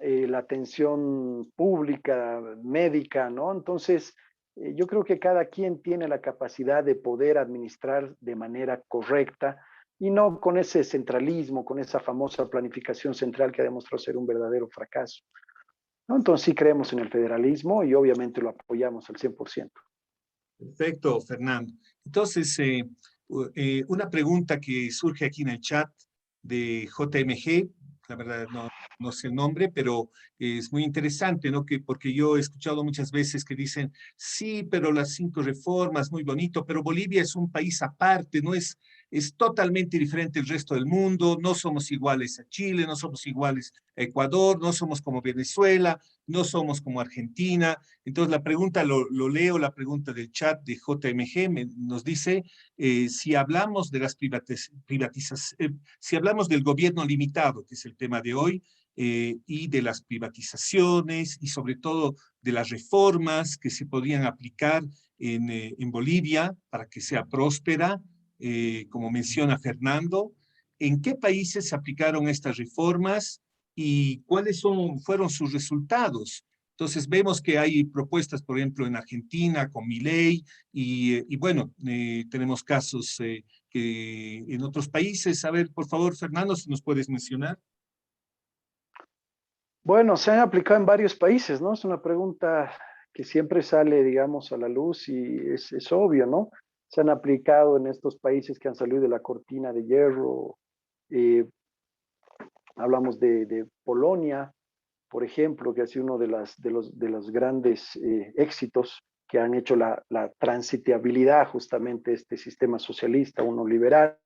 la atención pública, médica, ¿no? Entonces, yo creo que cada quien tiene la capacidad de poder administrar de manera correcta y no con ese centralismo, con esa famosa planificación central que ha demostrado ser un verdadero fracaso, ¿no? Entonces sí creemos en el federalismo y obviamente lo apoyamos al 100%. perfecto, Fernando. Entonces, una pregunta que surge aquí en el chat de JMG, la verdad no sé el nombre, pero es muy interesante, ¿no? Porque yo he escuchado muchas veces que dicen, sí, pero las 5 reformas, muy bonito, pero Bolivia es un país aparte, es totalmente diferente del resto del mundo, no somos iguales a Chile, no somos iguales a Ecuador, no somos como Venezuela, no somos como Argentina. Entonces, la pregunta, lo leo, la pregunta del chat de JMG nos dice, si hablamos de las si hablamos del gobierno limitado, que es el tema de hoy, y de las privatizaciones y sobre todo de las reformas que se podrían aplicar en Bolivia para que sea próspera, como menciona Fernando, ¿en qué países se aplicaron estas reformas y fueron sus resultados? Entonces vemos que hay propuestas, por ejemplo, en Argentina con Milei y bueno, tenemos casos que en otros países. A ver, por favor, Fernando, si nos puedes mencionar. Bueno, se han aplicado en varios países, ¿no? Es una pregunta que siempre sale, digamos, a la luz y es obvio, ¿no? Se han aplicado en estos países que han salido de la cortina de hierro. eh, Hablamos de Polonia, por ejemplo, que ha sido uno de los grandes éxitos que han hecho la transitabilidad justamente de este sistema socialista, uno liberal.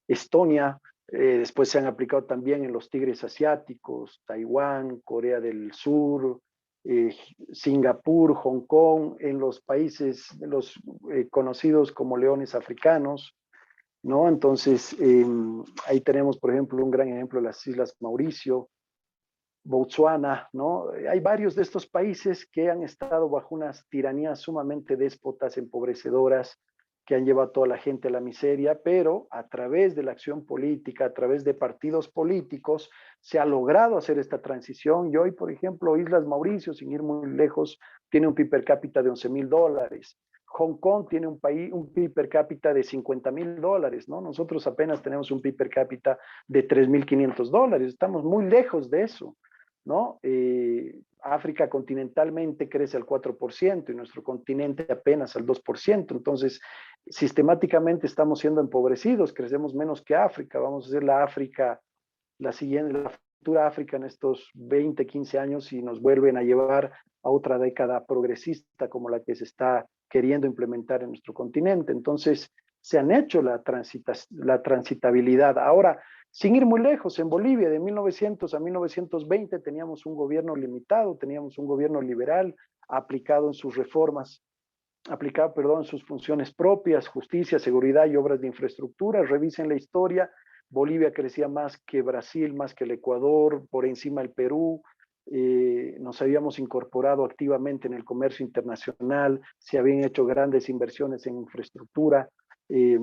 Estonia, después se han aplicado también en los tigres asiáticos, Taiwán, Corea del Sur, eh, Singapur, Hong Kong, en los países los conocidos como leones africanos, ¿no? Entonces, ahí tenemos, por ejemplo, un gran ejemplo de las Islas Mauricio, Botswana, ¿no? Hay varios de estos países que han estado bajo unas tiranías sumamente déspotas, empobrecedoras, que han llevado a toda la gente a la miseria, pero a través de la acción política, a través de partidos políticos, se ha logrado hacer esta transición. Y hoy, por ejemplo, Islas Mauricio, sin ir muy lejos, tiene un PIB per cápita de $11,000. Hong Kong tiene un PIB per cápita de $50,000, ¿no? Nosotros apenas tenemos un PIB per cápita de $3,500. Estamos muy lejos de eso, ¿no? África continentalmente crece al 4% y nuestro continente apenas al 2%. Entonces, sistemáticamente estamos siendo empobrecidos, crecemos menos que África. Vamos a ser la futura África en estos 20, 15 años y nos vuelven a llevar a otra década progresista como la que se está queriendo implementar en nuestro continente. Entonces, se han hecho la transitabilidad. Ahora, sin ir muy lejos, en Bolivia de 1900 a 1920 teníamos un gobierno limitado, teníamos un gobierno liberal aplicado en sus reformas, aplicado, perdón, en sus funciones propias, justicia, seguridad y obras de infraestructura. Revisen la historia, Bolivia crecía más que Brasil, más que el Ecuador, por encima del Perú. Nos habíamos incorporado activamente en el comercio internacional, se habían hecho grandes inversiones en infraestructura eh,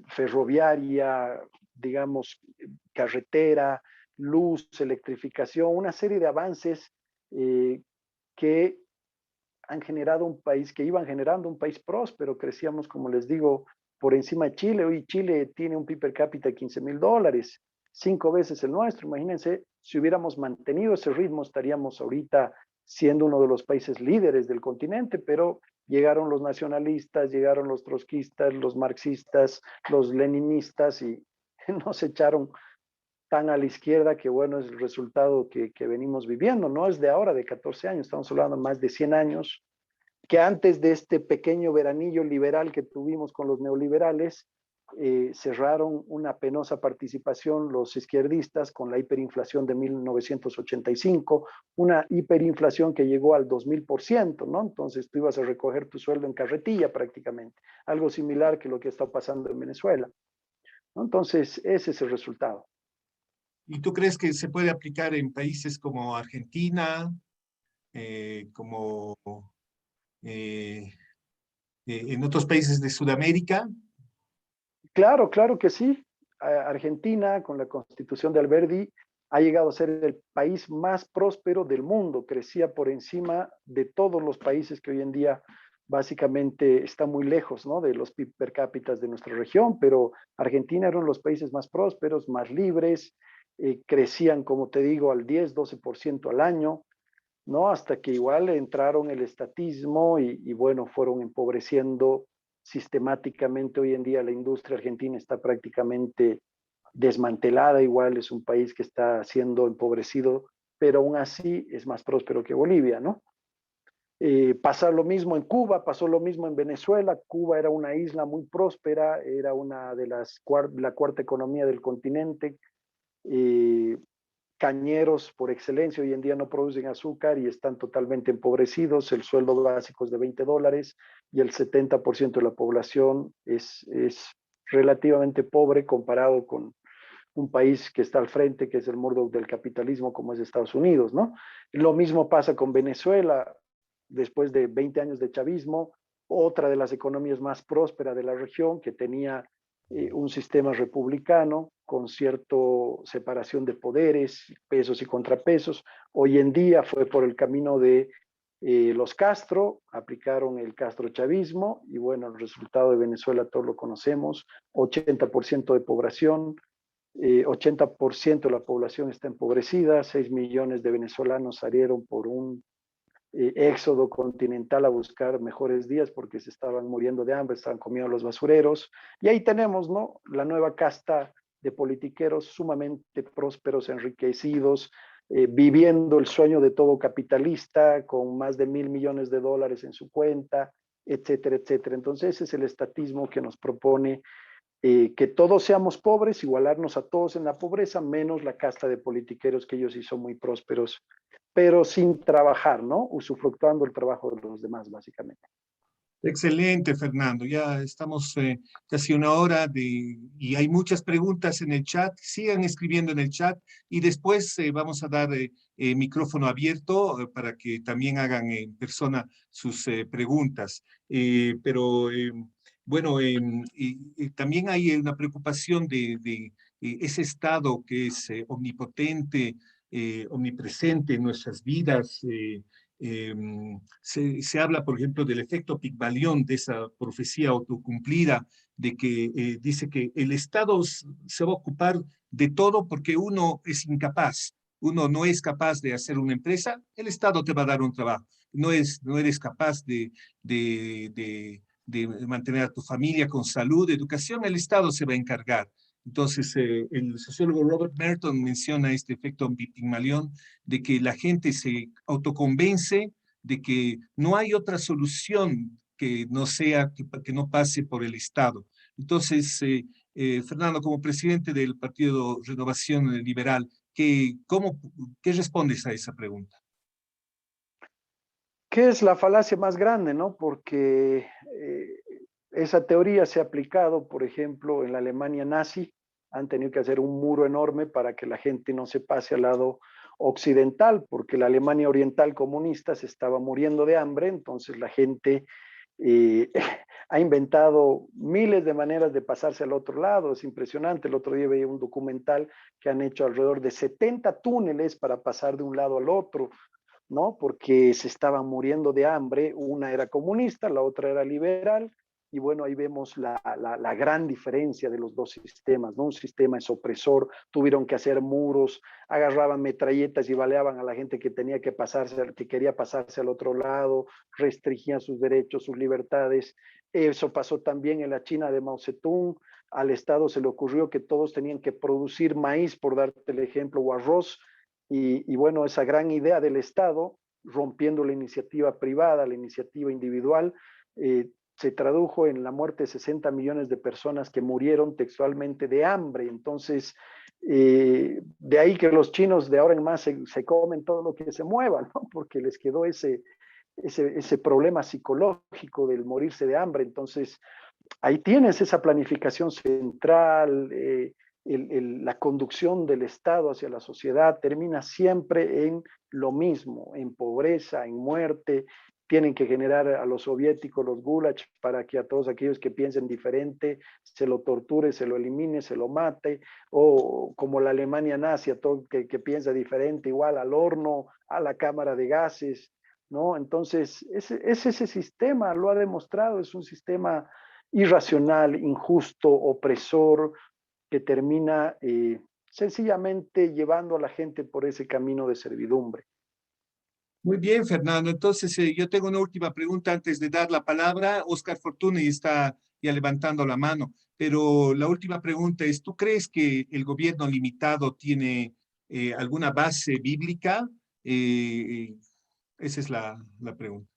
ferroviaria, digamos, carretera, luz, electrificación, una serie de avances que han generado un país, que iban generando un país próspero. Crecíamos, como les digo, por encima de Chile. Hoy Chile tiene un PIB per cápita de $15,000, 5 veces el nuestro. Imagínense, si hubiéramos mantenido ese ritmo, estaríamos ahorita siendo uno de los países líderes del continente, pero llegaron los nacionalistas, llegaron los trotskistas, los marxistas, los leninistas y nos echaron tan a la izquierda que, bueno, es el resultado que venimos viviendo. No es de ahora, de 14 años, estamos hablando de más de 100 años, que antes de este pequeño veranillo liberal que tuvimos con los neoliberales, cerraron una penosa participación los izquierdistas con la hiperinflación de 1985, una hiperinflación que llegó al 2000%, ¿no? Entonces tú ibas a recoger tu sueldo en carretilla prácticamente, algo similar que lo que está pasando en Venezuela, ¿no? Entonces ese es el resultado. ¿Y tú crees que se puede aplicar en países como Argentina, como en otros países de Sudamérica? Claro, claro que sí. Argentina, con la constitución de Alberdi, ha llegado a ser el país más próspero del mundo. Crecía por encima de todos los países que hoy en día básicamente está muy lejos, ¿no?, de los PIB per cápita de nuestra región, pero Argentina era uno de los países más prósperos, más libres, crecían, como te digo, al 10, 12% al año, ¿no? Hasta que igual entraron el estatismo y bueno, fueron empobreciendo sistemáticamente. Hoy en día la industria argentina está prácticamente desmantelada, igual es un país que está siendo empobrecido, pero aún así es más próspero que Bolivia, ¿no? Pasó lo mismo en Cuba, pasó lo mismo en Venezuela. Cuba era una isla muy próspera, era una de la cuarta economía del continente. Eh, Cañeros por excelencia hoy en día no producen azúcar y están totalmente empobrecidos. El sueldo básico es de $20 y el 70% de la población es relativamente pobre comparado con un país que está al frente, que es el muro del capitalismo, como es Estados Unidos, ¿no? Lo mismo pasa con Venezuela, después de 20 años de chavismo, otra de las economías más prósperas de la región, que tenía un sistema republicano con cierta separación de poderes, pesos y contrapesos. Hoy en día fue por el camino de los Castro, aplicaron el Castro-chavismo y bueno, el resultado de Venezuela todos lo conocemos, 80% de población, 80% de la población está empobrecida, 6 millones de venezolanos salieron por un éxodo continental a buscar mejores días porque se estaban muriendo de hambre, estaban comiendo los basureros. Y ahí tenemos, ¿no?, la nueva casta de politiqueros sumamente prósperos, enriquecidos, viviendo el sueño de todo capitalista, con más de $1,000 millones en su cuenta, etcétera, etcétera. Entonces ese es el estatismo que nos propone que todos seamos pobres, igualarnos a todos en la pobreza, menos la casta de politiqueros que ellos sí son muy prósperos, pero sin trabajar, ¿no? Usufructuando el trabajo de los demás, básicamente. Excelente, Fernando. Ya estamos casi una hora y hay muchas preguntas en el chat. Sigan escribiendo en el chat y después vamos a dar micrófono abierto para que también hagan en persona sus preguntas. Pero bueno, también hay una preocupación de ese estado que es omnipotente, omnipresente en nuestras vidas. Eh, se habla, por ejemplo, del efecto Pigmalión, de esa profecía autocumplida, de que dice que el Estado se va a ocupar de todo porque uno es incapaz, uno no es capaz de hacer una empresa, el Estado te va a dar un trabajo. No eres capaz de mantener a tu familia con salud, educación, el Estado se va a encargar. Entonces, el sociólogo Robert Merton menciona este efecto Pigmalión de que la gente se autoconvence de que no hay otra solución que no sea, que no pase por el Estado. Entonces, Fernando, como presidente del Partido Renovación Liberal, ¿qué respondes a esa pregunta? ¿Qué es la falacia más grande, no? Porque esa teoría se ha aplicado, por ejemplo, en la Alemania nazi. Han tenido que hacer un muro enorme para que la gente no se pase al lado occidental, porque la Alemania oriental comunista se estaba muriendo de hambre, entonces la gente eh, ha inventado miles de maneras de pasarse al otro lado. Es impresionante. El otro día veía un documental que han hecho alrededor de 70 túneles para pasar de un lado al otro, ¿no? Porque se estaban muriendo de hambre. Una era comunista, la otra era liberal. Y bueno, ahí vemos la gran diferencia de los dos sistemas, ¿no? Un sistema es opresor, tuvieron que hacer muros, agarraban metralletas y baleaban a la gente que tenía que pasarse, que quería pasarse al otro lado, restringían sus derechos, sus libertades. Eso pasó también en la China de Mao Zedong. Al Estado se le ocurrió que todos tenían que producir maíz, por darte el ejemplo, o arroz, y bueno, esa gran idea del Estado, rompiendo la iniciativa privada, la iniciativa individual, se tradujo en la muerte de 60 millones de personas que murieron textualmente de hambre. Entonces, de ahí que los chinos de ahora en más se comen todo lo que se mueva, ¿no? Porque les quedó ese problema psicológico del morirse de hambre. Entonces, ahí tienes esa planificación central, la conducción del Estado hacia la sociedad termina siempre en lo mismo, en pobreza, en muerte. Tienen que generar a los soviéticos los gulags para que a todos aquellos que piensen diferente se lo torture, se lo elimine, se lo mate, o como la Alemania nazi, a todo que piensa diferente, igual al horno, a la cámara de gases, ¿no? Entonces, ese sistema, lo ha demostrado, es un sistema irracional, injusto, opresor, que termina sencillamente llevando a la gente por ese camino de servidumbre. Muy bien, Fernando. Entonces, yo tengo una última pregunta antes de dar la palabra. Oscar Fortuny está ya levantando la mano, pero la última pregunta es, ¿tú crees que el gobierno limitado tiene alguna base bíblica? Esa es la pregunta.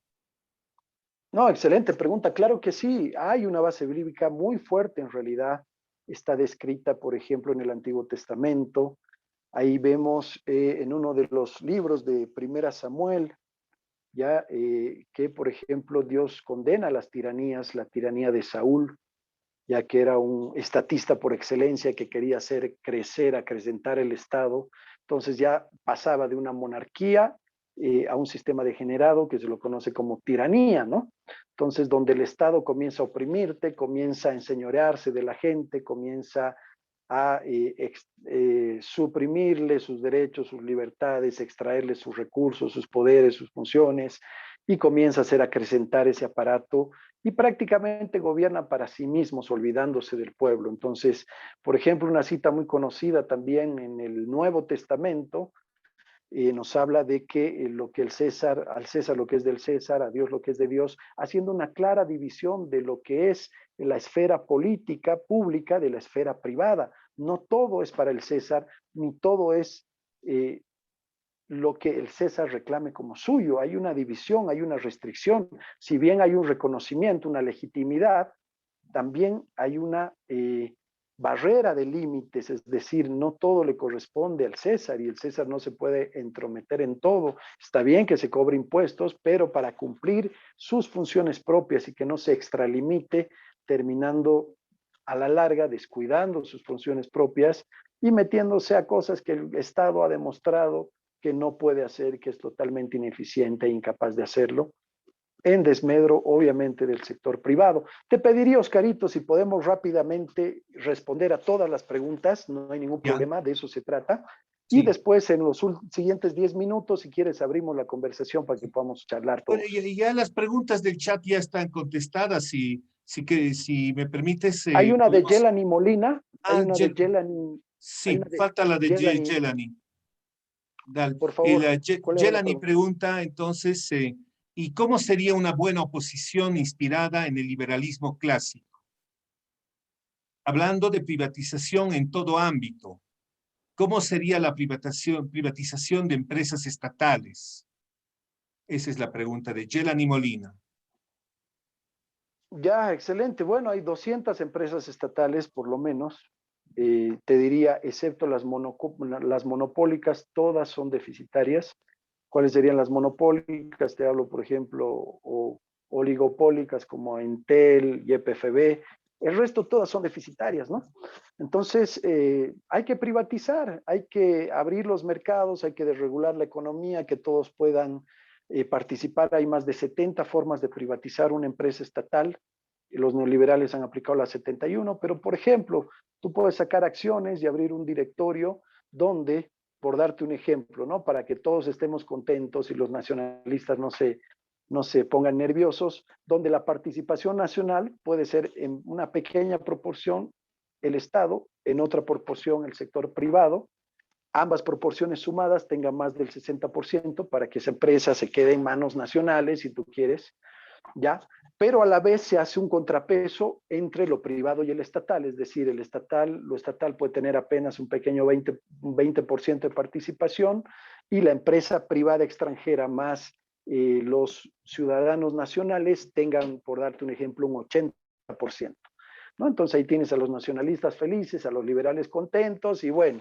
No, excelente pregunta. Claro que sí, hay una base bíblica muy fuerte en realidad. Está descrita, por ejemplo, en el Antiguo Testamento. Ahí vemos en uno de los libros de Primera Samuel, ya que, por ejemplo, Dios condena las tiranías, la tiranía de Saúl, ya que era un estatista por excelencia que quería hacer crecer, acrecentar el Estado. Entonces ya pasaba de una monarquía a un sistema degenerado que se lo conoce como tiranía, ¿no? Entonces, donde el Estado comienza a oprimirte, comienza a enseñorearse de la gente, comienza a suprimirle sus derechos, sus libertades, extraerle sus recursos, sus poderes, sus funciones, y comienza a hacer acrecentar ese aparato y prácticamente gobierna para sí mismos, olvidándose del pueblo. Entonces, por ejemplo, una cita muy conocida también en el Nuevo Testamento nos habla de que lo que el César, al César lo que es del César, a Dios lo que es de Dios, haciendo una clara división de lo que es la esfera política pública de la esfera privada. No todo es para el César, ni todo es lo que el César reclame como suyo. Hay una división, hay una restricción. Si bien hay un reconocimiento, una legitimidad, también hay una barrera de límites, es decir, no todo le corresponde al César y el César no se puede entrometer en todo. Está bien que se cobre impuestos, pero para cumplir sus funciones propias y que no se extralimite, terminando a la larga descuidando sus funciones propias y metiéndose a cosas que el Estado ha demostrado que no puede hacer, que es totalmente ineficiente e incapaz de hacerlo, en desmedro, obviamente, del sector privado. Te pediría, Oscarito, si podemos rápidamente responder a todas las preguntas, no hay ningún Ya, problema, de eso se trata. Y sí. después, en los siguientes 10 minutos, si quieres, abrimos la conversación para que podamos charlar Bueno, todos. ya las preguntas del chat ya están contestadas. Si me permites, Hay una de podemos. Jelani Molina, hay Ah, una de Jelani, hay sí, una de falta la de Jelani, Jelani. Dale. por favor, ¿cuál era la Jelani pregunta? pregunta entonces, ¿y cómo sería una buena oposición inspirada en el liberalismo clásico? Hablando de privatización en todo ámbito, ¿cómo sería la privatización de empresas estatales? Esa es la pregunta de Jelani Molina. Ya, excelente. Bueno, hay 200 empresas estatales, por lo menos. Te diría, excepto las monopólicas, todas son deficitarias. ¿Cuáles serían las monopólicas? Te hablo, por ejemplo, o oligopólicas como Entel, YPFB. El resto todas son deficitarias, ¿no? Entonces, hay que privatizar, hay que abrir los mercados, hay que desregular la economía, que todos puedan participar. Hay más de 70 formas de privatizar una empresa estatal. Los neoliberales han aplicado las 71, pero por ejemplo, tú puedes sacar acciones y abrir un directorio donde, por darte un ejemplo, ¿no? Para que todos estemos contentos y los nacionalistas no se pongan nerviosos, donde la participación nacional puede ser en una pequeña proporción el Estado, en otra proporción el sector privado, ambas proporciones sumadas tengan más del 60% para que esa empresa se quede en manos nacionales, si tú quieres, ¿ya? Pero a la vez se hace un contrapeso entre lo privado y el estatal, es decir, lo estatal puede tener apenas un pequeño 20% de participación y la empresa privada extranjera más los ciudadanos nacionales tengan, por darte un ejemplo, un 80%. ¿No? Entonces ahí tienes a los nacionalistas felices, a los liberales contentos y bueno,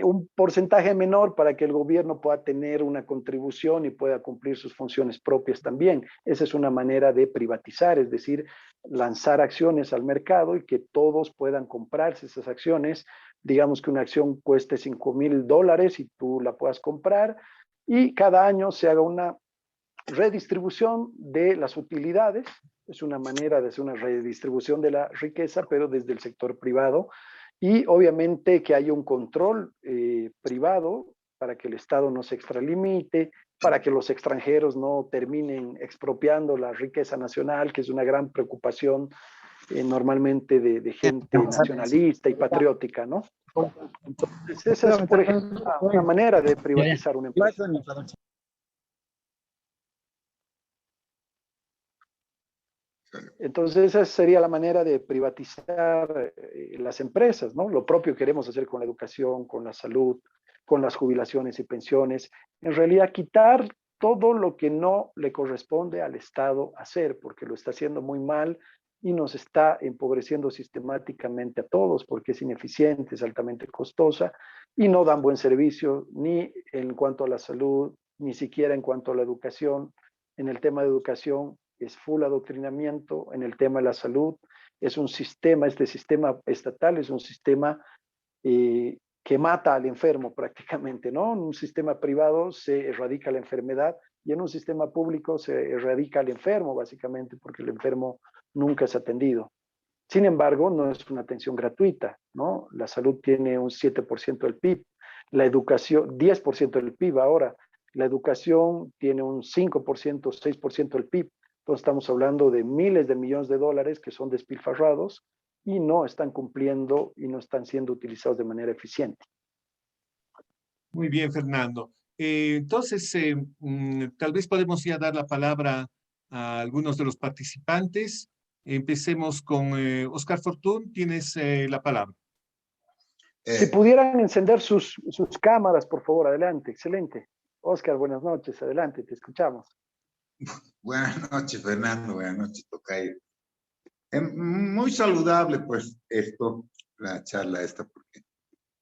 un porcentaje menor para que el gobierno pueda tener una contribución y pueda cumplir sus funciones propias también. Esa es una manera de privatizar, es decir, lanzar acciones al mercado y que todos puedan comprarse esas acciones. Digamos que una acción cueste $5,000 y tú la puedas comprar y cada año se haga una redistribución de las utilidades. Es una manera de hacer una redistribución de la riqueza, pero desde el sector privado. Y obviamente que haya un control privado para que el Estado no se extralimite, para que los extranjeros no terminen expropiando la riqueza nacional, que es una gran preocupación normalmente de gente nacionalista y patriótica, ¿no? Entonces, esa es, por ejemplo, una manera de privatizar una empresa. Entonces, esa sería la manera de privatizar las empresas, ¿no? Lo propio queremos hacer con la educación, con la salud, con las jubilaciones y pensiones. En realidad, quitar todo lo que no le corresponde al Estado hacer, porque lo está haciendo muy mal y nos está empobreciendo sistemáticamente a todos, porque es ineficiente, es altamente costosa y no dan buen servicio ni en cuanto a la salud, ni siquiera en cuanto a la educación. En el tema de educación, es full adoctrinamiento. En el tema de la salud, es un sistema, este sistema estatal es un sistema que mata al enfermo prácticamente, ¿no? En un sistema privado se erradica la enfermedad y en un sistema público se erradica al enfermo, básicamente, porque el enfermo nunca es atendido. Sin embargo, no es una atención gratuita, ¿no? La salud tiene un 7% del PIB, la educación, 10% del PIB ahora, la educación tiene un 5%, 6% del PIB. Entonces estamos hablando de miles de millones de dólares que son despilfarrados y no están cumpliendo y no están siendo utilizados de manera eficiente. Muy bien, Fernando. Entonces, tal vez podemos ya dar la palabra a algunos de los participantes. Empecemos con Oscar Fortún. Tienes la palabra. Si pudieran encender sus cámaras, por favor, adelante. Excelente. Oscar, buenas noches. Adelante, te escuchamos. Buenas noches, Fernando. Buenas noches, Tocayo. Muy saludable, pues, la charla esta, porque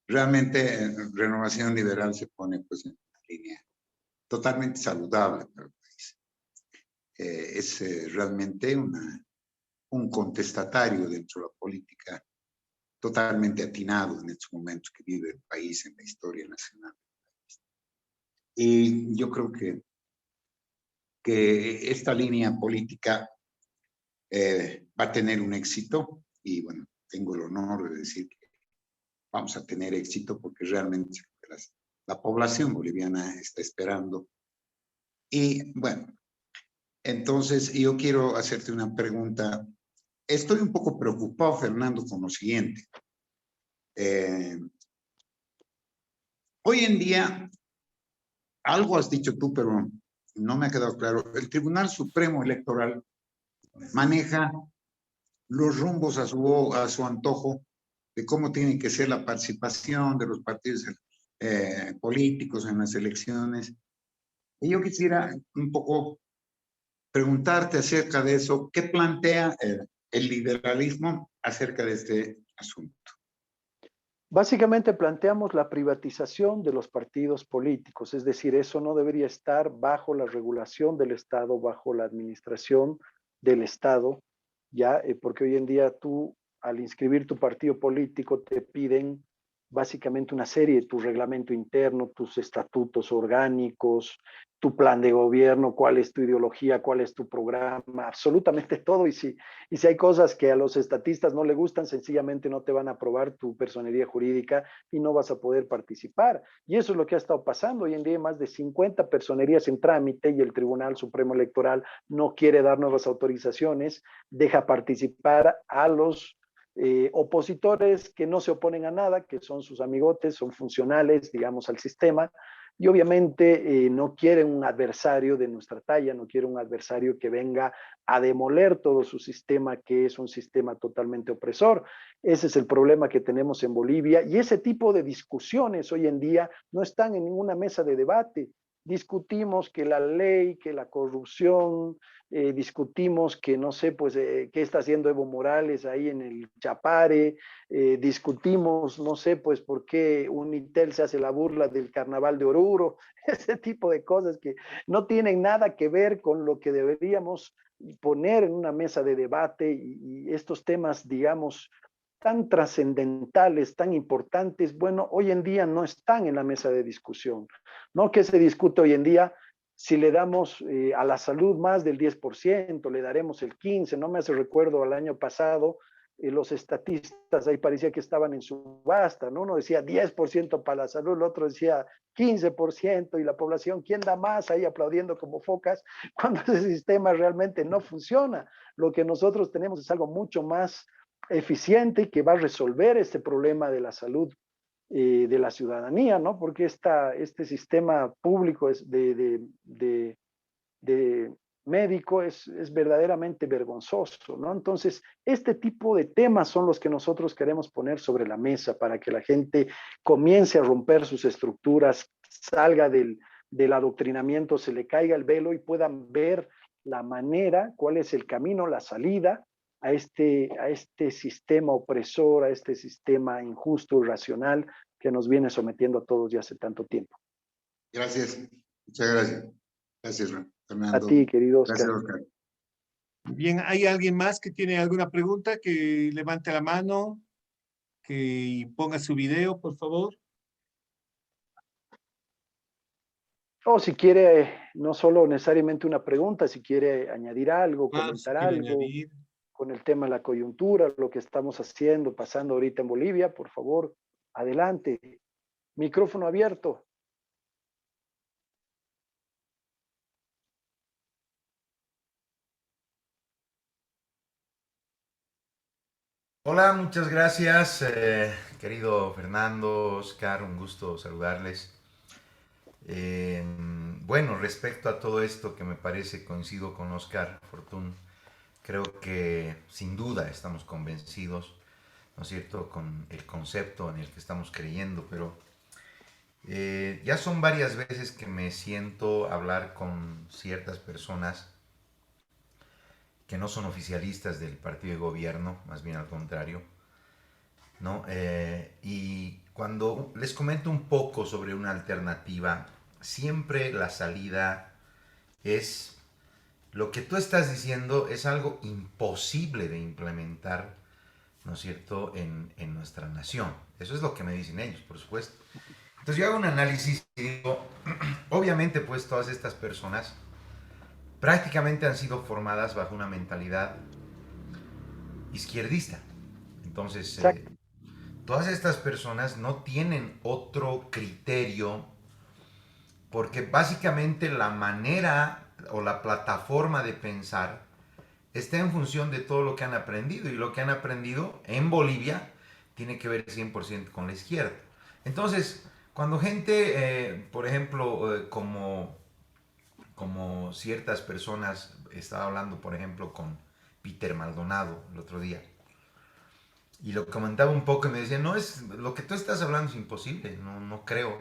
realmente Renovación Liberal se pone, pues, en una línea totalmente saludable para el país. Es realmente un contestatario dentro de la política totalmente atinado en estos momentos que vive el país en la historia nacional. Y yo creo que esta línea política va a tener un éxito y bueno, tengo el honor de decir que vamos a tener éxito porque realmente la población boliviana está esperando. Y bueno, entonces yo quiero hacerte una pregunta. Estoy un poco preocupado, Fernando, con lo siguiente. Hoy en día, algo has dicho tú, pero no me ha quedado claro. El Tribunal Supremo Electoral maneja los rumbos a su antojo de cómo tiene que ser la participación de los partidos políticos en las elecciones. Y yo quisiera un poco preguntarte acerca de eso, ¿qué plantea el liberalismo acerca de este asunto? Básicamente planteamos la privatización de los partidos políticos, es decir, eso no debería estar bajo la regulación del Estado, bajo la administración del Estado, ya, porque hoy en día tú, al inscribir tu partido político, te piden básicamente una serie, tu reglamento interno, tus estatutos orgánicos, tu plan de gobierno, cuál es tu ideología, cuál es tu programa, absolutamente todo. Y si hay cosas que a los estatistas no le gustan, sencillamente no te van a aprobar tu personería jurídica y no vas a poder participar. Y eso es lo que ha estado pasando. Hoy en día hay más de 50 personerías en trámite y el Tribunal Supremo Electoral no quiere dar nuevas autorizaciones, deja participar a los opositores que no se oponen a nada, que son sus amigotes, son funcionales, digamos, al sistema, y obviamente no quieren un adversario de nuestra talla, no quieren un adversario que venga a demoler todo su sistema, que es un sistema totalmente opresor. Ese es el problema que tenemos en Bolivia, y ese tipo de discusiones hoy en día no están en ninguna mesa de debate. Discutimos que la ley, que la corrupción, discutimos que no sé, pues, qué está haciendo Evo Morales ahí en el Chapare, discutimos, no sé, pues, por qué Unitel se hace la burla del carnaval de Oruro, ese tipo de cosas que no tienen nada que ver con lo que deberíamos poner en una mesa de debate y estos temas, digamos, tan trascendentales, tan importantes, bueno, hoy en día no están en la mesa de discusión, ¿no? ¿Qué se discute hoy en día? Si le damos a la salud más del 10%, le daremos el 15%, no me hace recuerdo al año pasado, los estatistas ahí parecía que estaban en subasta, ¿no? Uno decía 10% para la salud, el otro decía 15%, y la población, ¿quién da más? Ahí aplaudiendo como focas, cuando ese sistema realmente no funciona. Lo que nosotros tenemos es algo mucho más eficiente y que va a resolver este problema de la salud de la ciudadanía, ¿no? Porque este sistema público es de médico es verdaderamente vergonzoso, ¿no? Entonces, este tipo de temas son los que nosotros queremos poner sobre la mesa para que la gente comience a romper sus estructuras, salga del adoctrinamiento, se le caiga el velo y puedan ver la manera, cuál es el camino, la salida a este sistema opresor, a este sistema injusto, irracional que nos viene sometiendo a todos ya hace tanto tiempo. Gracias, muchas gracias. Gracias, A Fernando. ti, querido Oscar. Gracias, Oscar. Bien, ¿hay alguien más que tiene alguna pregunta? Que levante la mano, que ponga su video, por favor. O si quiere, no solo necesariamente una pregunta, si quiere añadir algo, Claro, si comentar quiere algo añadir. con el tema de la coyuntura, lo que estamos haciendo, pasando ahorita en Bolivia, por favor, adelante. Micrófono abierto. Hola, muchas gracias, querido Fernando, Oscar, un gusto saludarles. Bueno, respecto a todo esto que me parece, coincido con Oscar Fortún, creo que sin duda estamos convencidos, ¿no es cierto?, con el concepto en el que estamos creyendo, pero ya son varias veces que me siento a hablar con ciertas personas que no son oficialistas del partido de gobierno, más bien al contrario, ¿no? Y cuando les comento un poco sobre una alternativa, siempre la salida es lo que tú estás diciendo es algo imposible de implementar, ¿no es cierto?, en nuestra nación. Eso es lo que me dicen ellos, por supuesto. Entonces yo hago un análisis y digo, obviamente pues todas estas personas prácticamente han sido formadas bajo una mentalidad izquierdista. Entonces, todas estas personas no tienen otro criterio porque básicamente la manera o la plataforma de pensar está en función de todo lo que han aprendido y lo que han aprendido en Bolivia tiene que ver 100% con la izquierda. Entonces, cuando gente, por ejemplo, como ciertas personas, estaba hablando por ejemplo con Peter Maldonado el otro día, y lo comentaba un poco y me decía, no, es lo que tú estás hablando es imposible, no creo.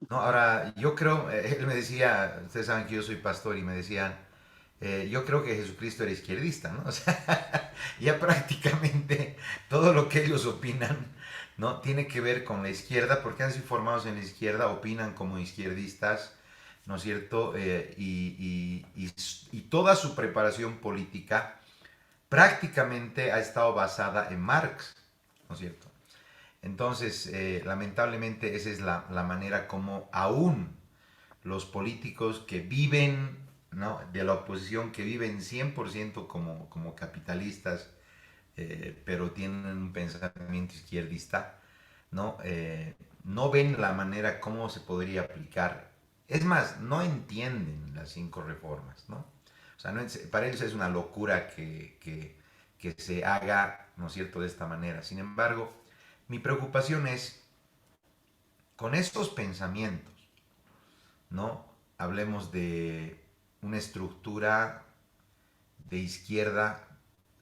No, ahora, yo creo, él me decía, ustedes saben que yo soy pastor, y me decían, yo creo que Jesucristo era izquierdista, ¿no? O sea, ya prácticamente todo lo que ellos opinan, ¿no? Tiene que ver con la izquierda, porque han sido formados en la izquierda, opinan como izquierdistas, ¿no es cierto? Y toda su preparación política prácticamente ha estado basada en Marx, ¿no es cierto? Entonces, lamentablemente esa es la manera como aún los políticos que viven, ¿no?, de la oposición, que viven 100% como capitalistas, pero tienen un pensamiento izquierdista, ¿no? No ven la manera como se podría aplicar. Es más, no entienden las 5 reformas, ¿no? O sea, para ellos es una locura que se haga, ¿no es cierto?, de esta manera. Sin embargo, mi preocupación es, con estos pensamientos, ¿no? Hablemos de una estructura de izquierda.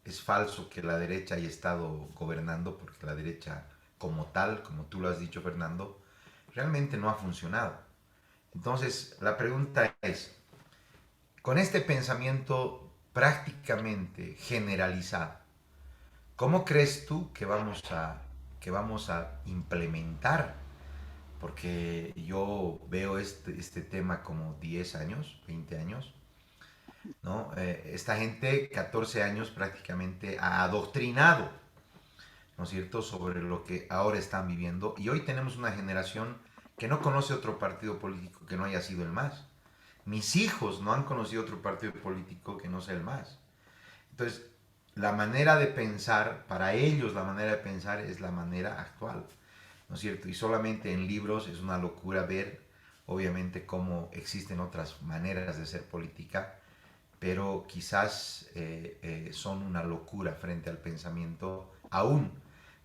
Es falso que la derecha haya estado gobernando, porque la derecha como tal, como tú lo has dicho, Fernando, realmente no ha funcionado. Entonces, la pregunta es, con este pensamiento prácticamente generalizado, ¿cómo crees tú que vamos a implementar? Porque yo veo este tema como 10 años, 20 años, ¿no? Esta gente, 14 años prácticamente, ha adoctrinado, ¿no es cierto?, sobre lo que ahora están viviendo. Y hoy tenemos una generación que no conoce otro partido político que no haya sido el MAS. Mis hijos no han conocido otro partido político que no sea el MAS. Entonces, la manera de pensar, para ellos la manera de pensar es la manera actual, ¿no es cierto? Y solamente en libros es una locura ver, obviamente, cómo existen otras maneras de hacer política, pero quizás son una locura frente al pensamiento aún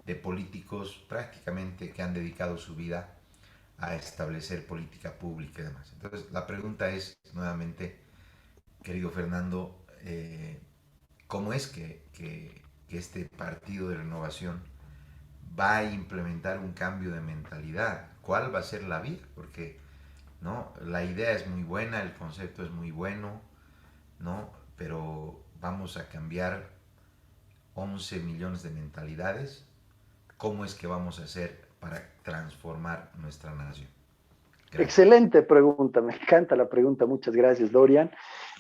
de políticos prácticamente que han dedicado su vida a establecer política pública y demás. Entonces, la pregunta es, nuevamente, querido Fernando, ¿cómo es que este partido de renovación va a implementar un cambio de mentalidad? ¿Cuál va a ser la vía? Porque, ¿no?, la idea es muy buena, el concepto es muy bueno, ¿no? Pero vamos a cambiar 11 millones de mentalidades. ¿Cómo es que vamos a hacer para transformar nuestra nación? Gracias. Excelente pregunta, me encanta la pregunta, muchas gracias, Dorian.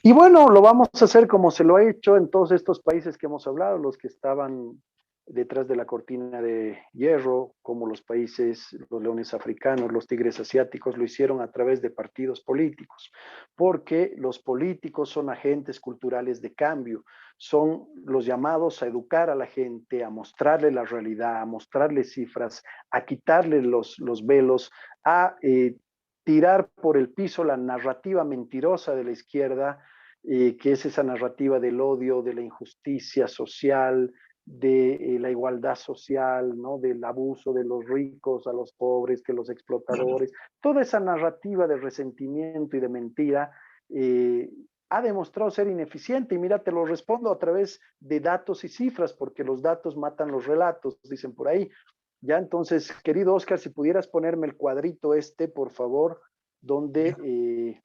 Y bueno, lo vamos a hacer como se lo ha hecho en todos estos países que hemos hablado, los que estaban detrás de la cortina de hierro, como los países, los leones africanos, los tigres asiáticos, lo hicieron a través de partidos políticos, porque los políticos son agentes culturales de cambio, son los llamados a educar a la gente, a mostrarle la realidad, a mostrarle cifras, a quitarle los velos, a tirar por el piso la narrativa mentirosa de la izquierda, que es esa narrativa del odio, de la injusticia social, de la igualdad social, ¿no?, del abuso de los ricos a los pobres, que los explotadores, toda esa narrativa de resentimiento y de mentira ha demostrado ser ineficiente. Y mira, te lo respondo a través de datos y cifras, porque los datos matan los relatos, dicen por ahí. Ya, entonces, querido Oscar, si pudieras ponerme el cuadrito por favor, donde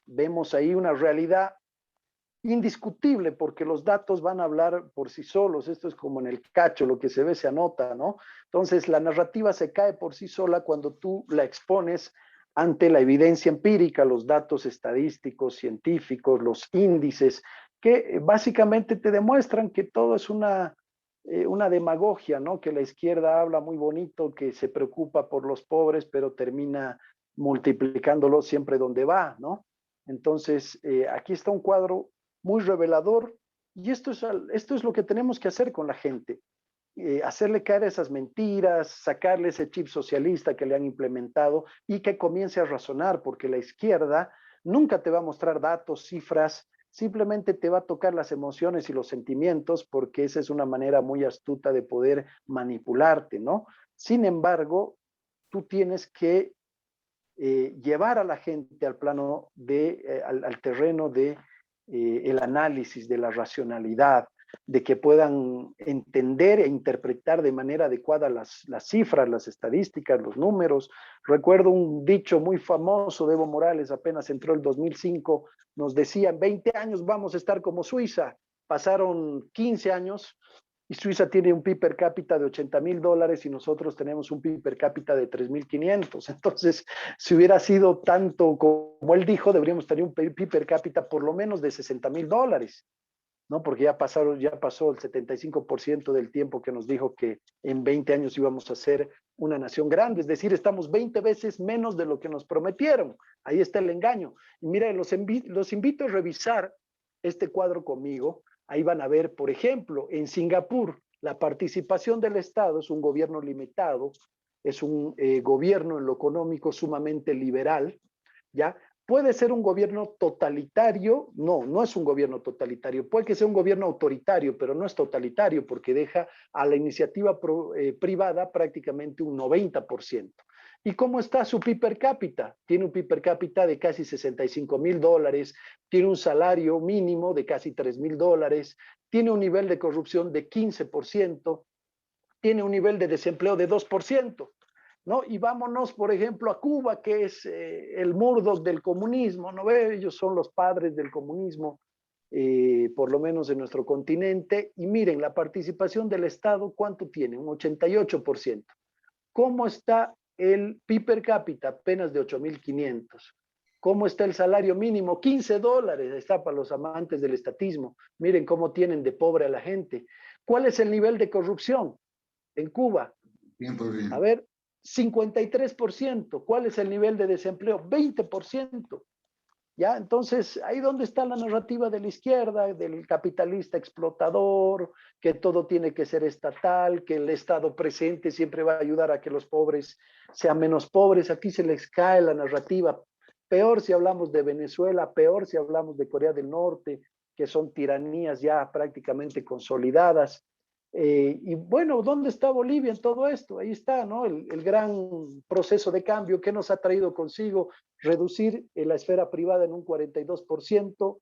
vemos ahí una realidad indiscutible, porque los datos van a hablar por sí solos. Esto es como en el cacho, lo que se ve se anota, ¿no? Entonces, la narrativa se cae por sí sola cuando tú la expones ante la evidencia empírica, los datos estadísticos, científicos, los índices, que básicamente te demuestran que todo es una demagogia, ¿no? Que la izquierda habla muy bonito, que se preocupa por los pobres, pero termina multiplicándolos siempre donde va, ¿no? Entonces, aquí está un cuadro muy revelador y esto es lo que tenemos que hacer con la gente. Hacerle caer esas mentiras, sacarle ese chip socialista que le han implementado y que comience a razonar, porque la izquierda nunca te va a mostrar datos, cifras, simplemente te va a tocar las emociones y los sentimientos, porque esa es una manera muy astuta de poder manipularte, ¿no? Sin embargo, tú tienes que llevar a la gente al plano al terreno de el análisis, de la racionalidad, de que puedan entender e interpretar de manera adecuada las cifras, las estadísticas, los números. Recuerdo un dicho muy famoso de Evo Morales, apenas entró el 2005, nos decía, en 20 años vamos a estar como Suiza. Pasaron 15 años y Suiza tiene un PIB per cápita de $80,000 y nosotros tenemos un PIB per cápita de 3,500. Entonces, si hubiera sido tanto como él dijo, deberíamos tener un PIB per cápita por lo menos de $60,000, ¿no? Porque ya pasó el 75% del tiempo que nos dijo que en 20 años íbamos a ser una nación grande, es decir, estamos 20 veces menos de lo que nos prometieron. Ahí está el engaño. Y mira, los invito a revisar este cuadro conmigo. Ahí van a ver, por ejemplo, en Singapur, la participación del Estado es un gobierno limitado, es un gobierno en lo económico sumamente liberal, ¿ya? Puede ser un gobierno totalitario, no es un gobierno totalitario, puede que sea un gobierno autoritario, pero no es totalitario porque deja a la iniciativa privada prácticamente un 90%. ¿Y cómo está su PIB per cápita? Tiene un PIB per cápita de casi $65,000, tiene un salario mínimo de casi $3,000, tiene un nivel de corrupción de 15%, tiene un nivel de desempleo de 2%. ¿No? Y vámonos, por ejemplo, a Cuba, que es el Murdoch del comunismo, ¿no ve? Ellos son los padres del comunismo, por lo menos en nuestro continente. Y miren, la participación del Estado, ¿cuánto tiene? Un 88%. ¿Cómo está el PIB per cápita? Apenas de 8,500. ¿Cómo está el salario mínimo? $15. Está para los amantes del estatismo. Miren cómo tienen de pobre a la gente. ¿Cuál es el nivel de corrupción en Cuba? 100%. A ver, 53%. ¿Cuál es el nivel de desempleo? 20%. ¿Ya? Entonces, ahí donde está la narrativa de la izquierda, del capitalista explotador, que todo tiene que ser estatal, que el Estado presente siempre va a ayudar a que los pobres sean menos pobres. Aquí se les cae la narrativa. Peor si hablamos de Venezuela, peor si hablamos de Corea del Norte, que son tiranías ya prácticamente consolidadas. Y bueno, ¿dónde está Bolivia en todo esto? Ahí está, ¿no? El gran proceso de cambio que nos ha traído consigo reducir la esfera privada en un 42%,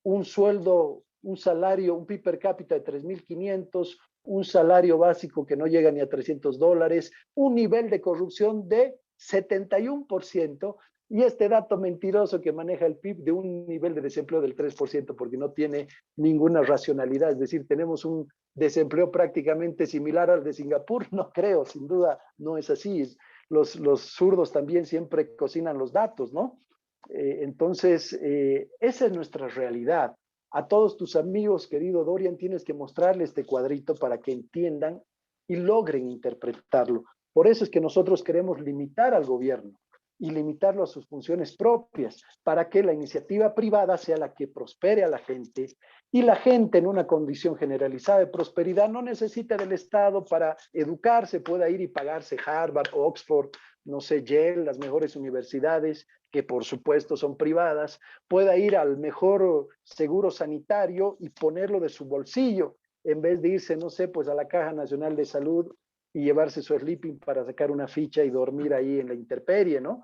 un sueldo, un salario, un PIB per cápita de 3,500, un salario básico que no llega ni a $300, un nivel de corrupción de 71%, y este dato mentiroso que maneja el PIB de un nivel de desempleo del 3%, porque no tiene ninguna racionalidad. Es decir, tenemos un desempleo prácticamente similar al de Singapur. No creo, sin duda no es así. Los zurdos también siempre cocinan los datos, ¿no? Entonces, esa es nuestra realidad. A todos tus amigos, querido Dorian, tienes que mostrarle este cuadrito para que entiendan y logren interpretarlo. Por eso es que nosotros queremos limitar al gobierno y limitarlo a sus funciones propias, para que la iniciativa privada sea la que prospere a la gente, y la gente en una condición generalizada de prosperidad no necesita del Estado para educarse, pueda ir y pagarse Harvard, Oxford, no sé, Yale, las mejores universidades, que por supuesto son privadas, pueda ir al mejor seguro sanitario y ponerlo de su bolsillo, en vez de irse, no sé, pues a la Caja Nacional de Salud y llevarse su sleeping para sacar una ficha y dormir ahí en la intemperie, ¿no?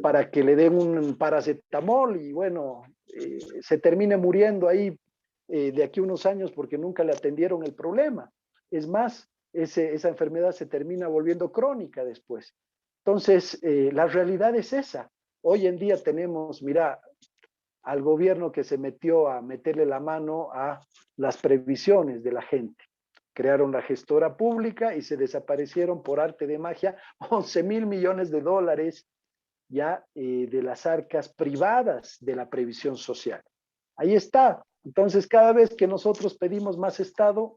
Para que le den un paracetamol y bueno, se termine muriendo ahí de aquí a unos años porque nunca le atendieron el problema. Es más, esa enfermedad se termina volviendo crónica después. Entonces, la realidad es esa. Hoy en día tenemos, mira, al gobierno que se metió a meterle la mano a las previsiones de la gente. Crearon la gestora pública y se desaparecieron por arte de magia 11,000 millones de dólares ya de las arcas privadas de la previsión social. Ahí está. Entonces, cada vez que nosotros pedimos más Estado,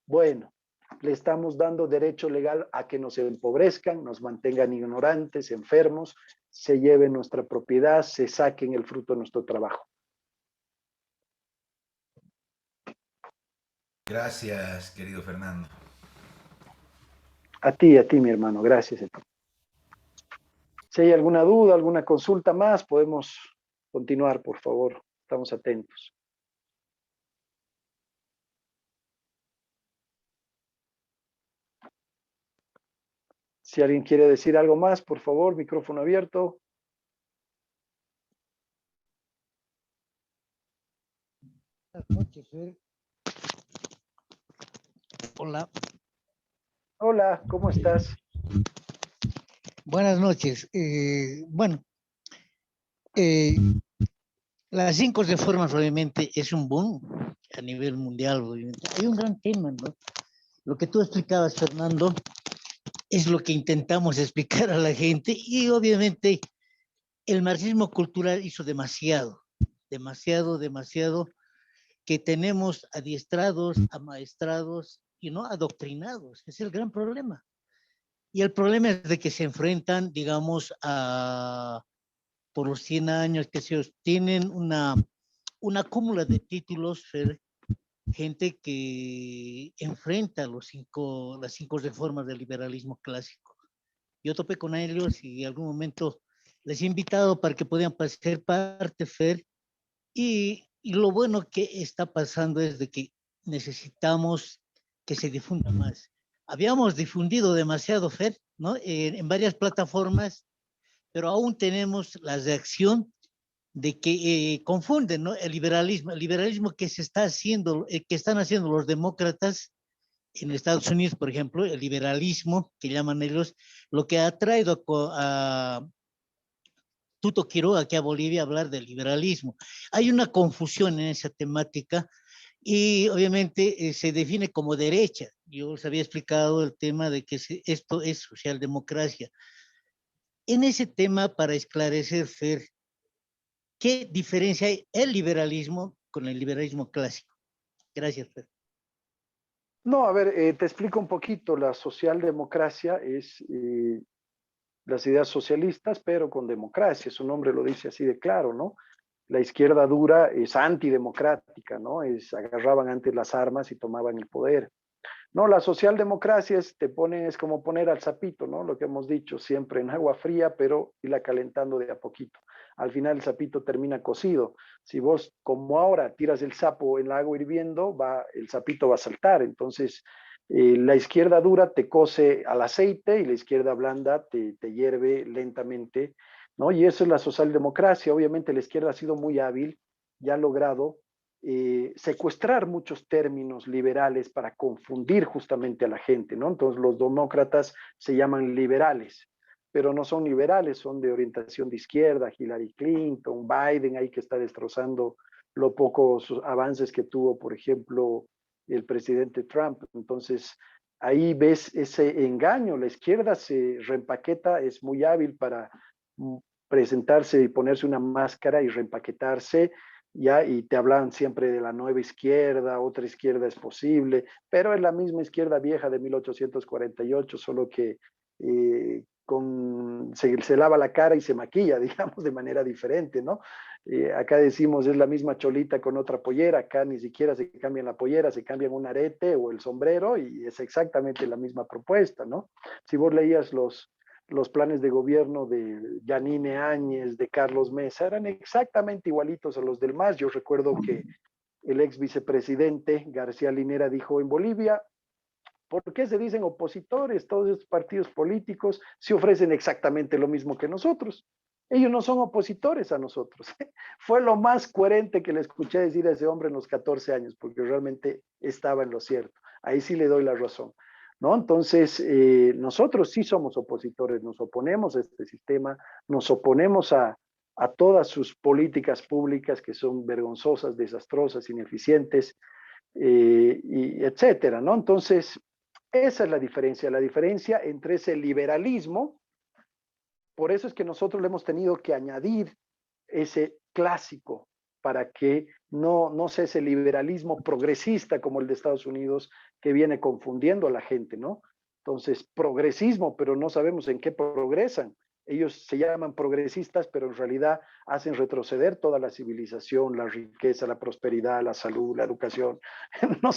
bueno, le estamos dando derecho legal a que nos empobrezcan, nos mantengan ignorantes, enfermos, se lleven nuestra propiedad, se saquen el fruto de nuestro trabajo. Gracias, querido Fernando. A ti, mi hermano, gracias. Si hay alguna duda, alguna consulta más, podemos continuar, por favor. Estamos atentos. Si alguien quiere decir algo más, por favor, micrófono abierto. Buenas noches, Fer. Hola, Hola, ¿cómo estás? buenas noches. Eh, las 5 reformas obviamente es un boom a nivel mundial, obviamente. Hay un gran tema, ¿no? Lo que tú explicabas, Fernando, es lo que intentamos explicar a la gente y obviamente el marxismo cultural hizo demasiado, demasiado, que tenemos adiestrados, amaestrados y no adoctrinados. Es el gran problema. Y el problema es de que se enfrentan, digamos, por los 100 años que se tienen una cúmula de títulos, gente que enfrenta las 5 reformas del liberalismo clásico. Yo topé con ellos y en algún momento les he invitado para que puedan ser parte, Fer, y lo bueno que está pasando es de que necesitamos que se difunda más. Habíamos difundido demasiado, Fer, ¿no? En varias plataformas, pero aún tenemos la reacción de que confunden, ¿no? El liberalismo que se está haciendo, que están haciendo los demócratas en Estados Unidos, por ejemplo, el liberalismo que llaman ellos, lo que ha traído a Tuto Quiroga aquí a Bolivia a hablar del liberalismo. Hay una confusión en esa temática y obviamente se define como derecha. Yo les había explicado el tema de que esto es socialdemocracia. En ese tema, para esclarecer, Fer, ¿qué diferencia hay el liberalismo con el liberalismo clásico? Gracias, Fer. No, a ver, te explico un poquito. La socialdemocracia es las ideas socialistas, pero con democracia. Su nombre lo dice así de claro, ¿no? La izquierda dura es antidemocrática, ¿no? Agarraban antes las armas y tomaban el poder. No, la socialdemocracia es como poner al sapito, ¿no? Lo que hemos dicho, siempre en agua fría, pero irla calentando de a poquito. Al final el sapito termina cocido. Si vos, como ahora, tiras el sapo en el agua hirviendo, el sapito va a saltar. Entonces, la izquierda dura te cose al aceite y la izquierda blanda te hierve lentamente, ¿no? Y eso es la socialdemocracia. Obviamente la izquierda ha sido muy hábil y ha logrado secuestrar muchos términos liberales para confundir justamente a la gente, ¿no? Entonces los demócratas se llaman liberales, pero no son liberales, son de orientación de izquierda, Hillary Clinton, Biden, ahí que está destrozando los pocos avances que tuvo, por ejemplo, el presidente Trump. Entonces, ahí ves ese engaño, la izquierda se reempaqueta, es muy hábil para presentarse y ponerse una máscara y reempaquetarse, ya, y te hablan siempre de la nueva izquierda, otra izquierda es posible, pero es la misma izquierda vieja de 1848, solo que se lava la cara y se maquilla, digamos, de manera diferente, ¿no? Acá decimos es la misma cholita con otra pollera, acá ni siquiera se cambian la pollera, se cambian un arete o el sombrero y es exactamente la misma propuesta, ¿no? Si vos leías los planes de gobierno de Yanine Áñez, de Carlos Mesa, eran exactamente igualitos a los del MAS. Yo recuerdo que el ex vicepresidente García Linera dijo en Bolivia, ¿por qué se dicen opositores? Todos estos partidos políticos se ofrecen exactamente lo mismo que nosotros. Ellos no son opositores a nosotros. Fue lo más coherente que le escuché decir a ese hombre en los 14 años, porque realmente estaba en lo cierto. Ahí sí le doy la razón, ¿no? Entonces, nosotros sí somos opositores, nos oponemos a este sistema, nos oponemos a todas sus políticas públicas que son vergonzosas, desastrosas, ineficientes, y etcétera, ¿no? Entonces, esa es la diferencia entre ese liberalismo. Por eso es que nosotros le hemos tenido que añadir ese clásico para que no sea ese liberalismo progresista como el de Estados Unidos que viene confundiendo a la gente, ¿no? Entonces, progresismo, pero no sabemos en qué progresan. Ellos se llaman progresistas, pero en realidad hacen retroceder toda la civilización, la riqueza, la prosperidad, la salud, la educación. No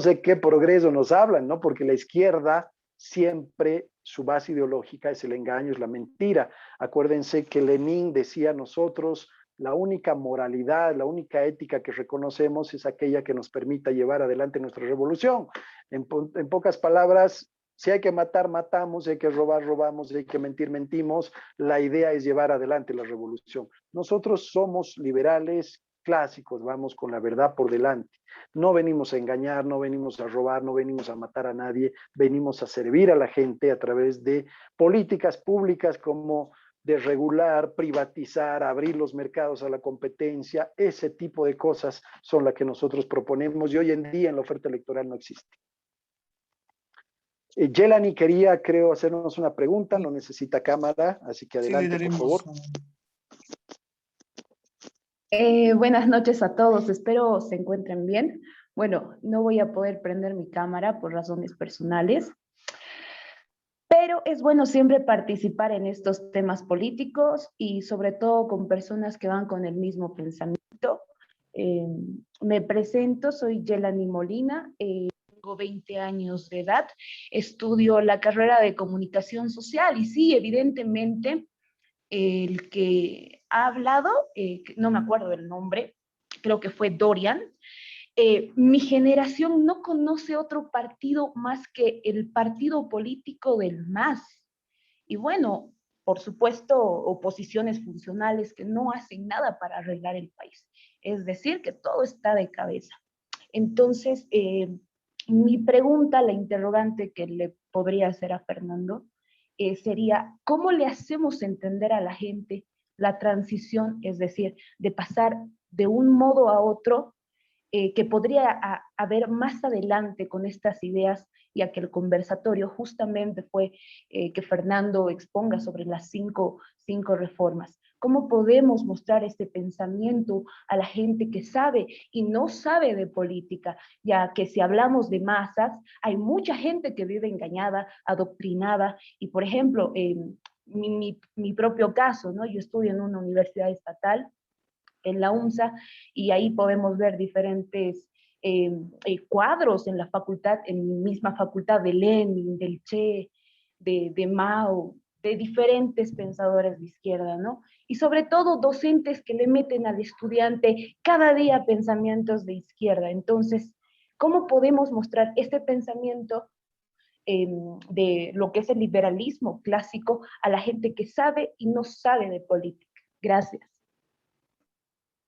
sé qué progreso nos hablan, ¿no? Porque la izquierda siempre su base ideológica es el engaño, es la mentira. Acuérdense que Lenin decía: nosotros la única moralidad, la única ética que reconocemos es aquella que nos permita llevar adelante nuestra revolución. En pocas palabras, si hay que matar, matamos, si hay que robar, robamos, si hay que mentir, mentimos. La idea es llevar adelante la revolución. Nosotros somos liberales, clásicos, vamos con la verdad por delante. No venimos a engañar, no venimos a robar, no venimos a matar a nadie, venimos a servir a la gente a través de políticas públicas como de regular, privatizar, abrir los mercados a la competencia. Ese tipo de cosas son las que nosotros proponemos y hoy en día en la oferta electoral no existe. Yelani quería, creo, hacernos una pregunta, no necesita cámara, así que Sí, le adelante, por daremos. favor. Buenas noches a todos, espero se encuentren bien. Bueno, no voy a poder prender mi cámara por razones personales, pero es bueno siempre participar en estos temas políticos y sobre todo con personas que van con el mismo pensamiento. Me presento, soy Yelani Molina, tengo 20 años de edad, estudio la carrera de comunicación social y sí, evidentemente, el que ha hablado, no me acuerdo del nombre, creo que fue Dorian, mi generación no conoce otro partido más que el partido político del MAS. Y bueno, por supuesto, oposiciones funcionales que no hacen nada para arreglar el país. Es decir, que todo está de cabeza. Entonces, mi pregunta, la interrogante que le podría hacer a Fernando, sería, ¿cómo le hacemos entender a la gente la transición, es decir, de pasar de un modo a otro que podría haber más adelante con estas ideas, ya que el conversatorio justamente fue que Fernando exponga sobre las cinco reformas? ¿Cómo podemos mostrar este pensamiento a la gente que sabe y no sabe de política? Ya que si hablamos de masas, hay mucha gente que vive engañada, adoctrinada, y por ejemplo, mi propio caso, ¿no? Yo estudio en una universidad estatal, en la UNSA, y ahí podemos ver diferentes cuadros en la facultad, en mi misma facultad, de Lenin, del Che, de Mao, de diferentes pensadores de izquierda, ¿no? Y sobre todo docentes que le meten al estudiante cada día pensamientos de izquierda. Entonces, ¿cómo podemos mostrar este pensamiento de lo que es el liberalismo clásico a la gente que sabe y no sabe de política? Gracias.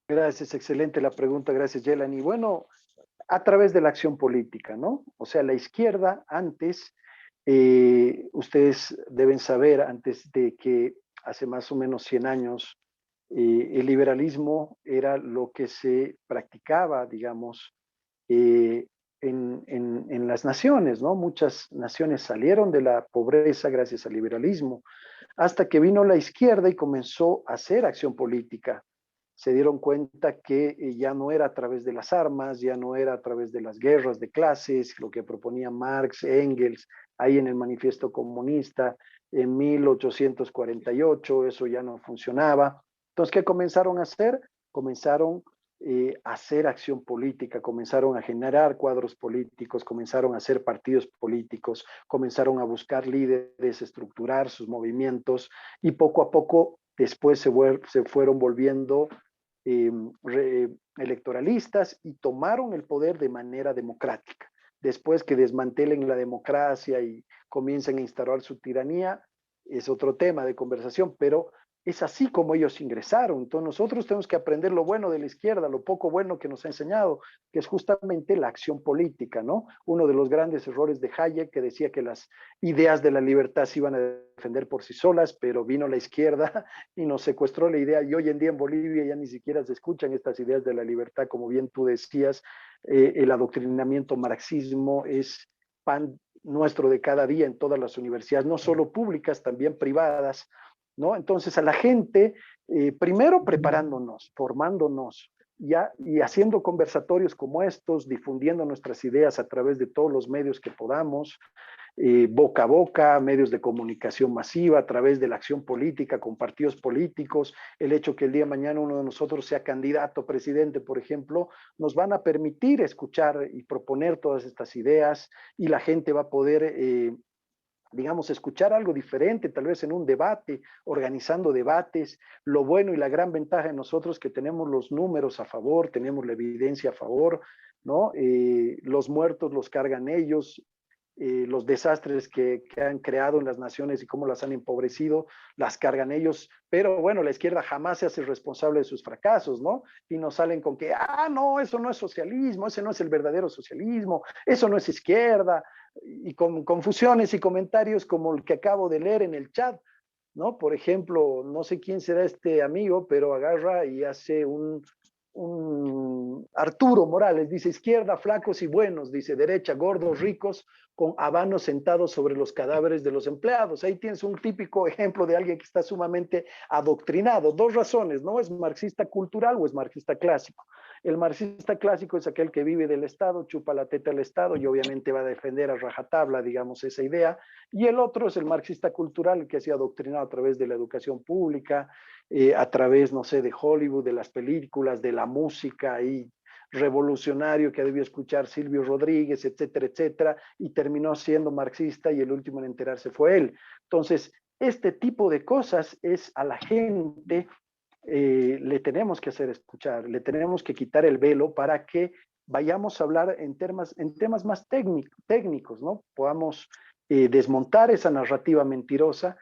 Gracias, excelente la pregunta, gracias, Yelani. Bueno, a través de la acción política, ¿no? O sea, la izquierda antes, ustedes deben saber, antes de que hace más o menos 100 años, el liberalismo era lo que se practicaba, digamos, en las naciones, ¿no? Muchas naciones salieron de la pobreza gracias al liberalismo, hasta que vino la izquierda y comenzó a hacer acción política. Se dieron cuenta que ya no era a través de las armas, ya no era a través de las guerras de clases, lo que proponía Marx, Engels, ahí en el Manifiesto Comunista, en 1848, eso ya no funcionaba. Entonces, ¿qué comenzaron a hacer? Comenzaron a hacer acción política, comenzaron a generar cuadros políticos, comenzaron a hacer partidos políticos, comenzaron a buscar líderes, estructurar sus movimientos y poco a poco después se fueron volviendo electoralistas y tomaron el poder de manera democrática. Después que desmantelen la democracia y comiencen a instaurar su tiranía, es otro tema de conversación, pero es así como ellos ingresaron. Entonces nosotros tenemos que aprender lo bueno de la izquierda, lo poco bueno que nos ha enseñado, que es justamente la acción política, ¿no? Uno de los grandes errores de Hayek, que decía que las ideas de la libertad se iban a defender por sí solas, pero vino la izquierda y nos secuestró la idea, y hoy en día en Bolivia ya ni siquiera se escuchan estas ideas de la libertad, como bien tú decías, el adoctrinamiento marxismo es pan nuestro de cada día en todas las universidades, no solo públicas, también privadas, ¿no? Entonces a la gente, primero preparándonos, formándonos, ya, y haciendo conversatorios como estos, difundiendo nuestras ideas a través de todos los medios que podamos, boca a boca, medios de comunicación masiva, a través de la acción política con partidos políticos, el hecho que el día de mañana uno de nosotros sea candidato a presidente, por ejemplo, nos van a permitir escuchar y proponer todas estas ideas y la gente va a poder digamos, escuchar algo diferente, tal vez en un debate, organizando debates. Lo bueno y la gran ventaja de nosotros es que tenemos los números a favor, tenemos la evidencia a favor, ¿no? Los muertos los cargan ellos, los desastres que han creado en las naciones y cómo las han empobrecido, las cargan ellos, pero bueno, la izquierda jamás se hace responsable de sus fracasos, ¿no? Y nos salen con que, no, eso no es socialismo, ese no es el verdadero socialismo, eso no es izquierda, y con confusiones y comentarios como el que acabo de leer en el chat, ¿no? Por ejemplo, no sé quién será este amigo, pero agarra y hace un Arturo Morales, dice izquierda, flacos y buenos, dice derecha, gordos, ricos, con habanos sentados sobre los cadáveres de los empleados. Ahí tienes un típico ejemplo de alguien que está sumamente adoctrinado. Dos razones, ¿no? ¿Es marxista cultural o es marxista clásico? El marxista clásico es aquel que vive del Estado, chupa la teta del Estado y obviamente va a defender a rajatabla, digamos, esa idea. Y el otro es el marxista cultural, que ha sido adoctrinado a través de la educación pública, a través, no sé, de Hollywood, de las películas, de la música y revolucionario que debió escuchar Silvio Rodríguez, etcétera, etcétera, y terminó siendo marxista y el último en enterarse fue él. Entonces, este tipo de cosas es a la gente, le tenemos que hacer escuchar, le tenemos que quitar el velo para que vayamos a hablar en temas más técnicos, ¿no? Podamos desmontar esa narrativa mentirosa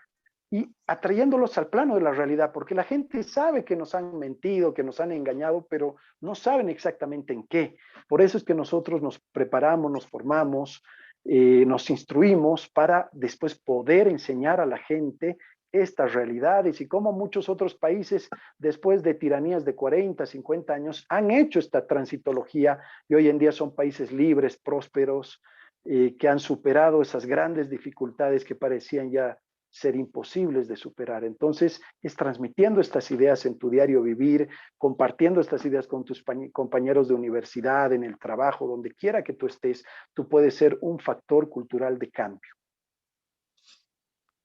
y atrayéndolos al plano de la realidad, porque la gente sabe que nos han mentido, que nos han engañado, pero no saben exactamente en qué. Por eso es que nosotros nos preparamos, nos formamos, nos instruimos para después poder enseñar a la gente estas realidades y cómo muchos otros países, después de tiranías de 40, 50 años, han hecho esta transitología y hoy en día son países libres, prósperos, que han superado esas grandes dificultades que parecían ya ser imposibles de superar. Entonces, es transmitiendo estas ideas en tu diario vivir, compartiendo estas ideas con tus compañeros de universidad, en el trabajo, donde quiera que tú estés, tú puedes ser un factor cultural de cambio.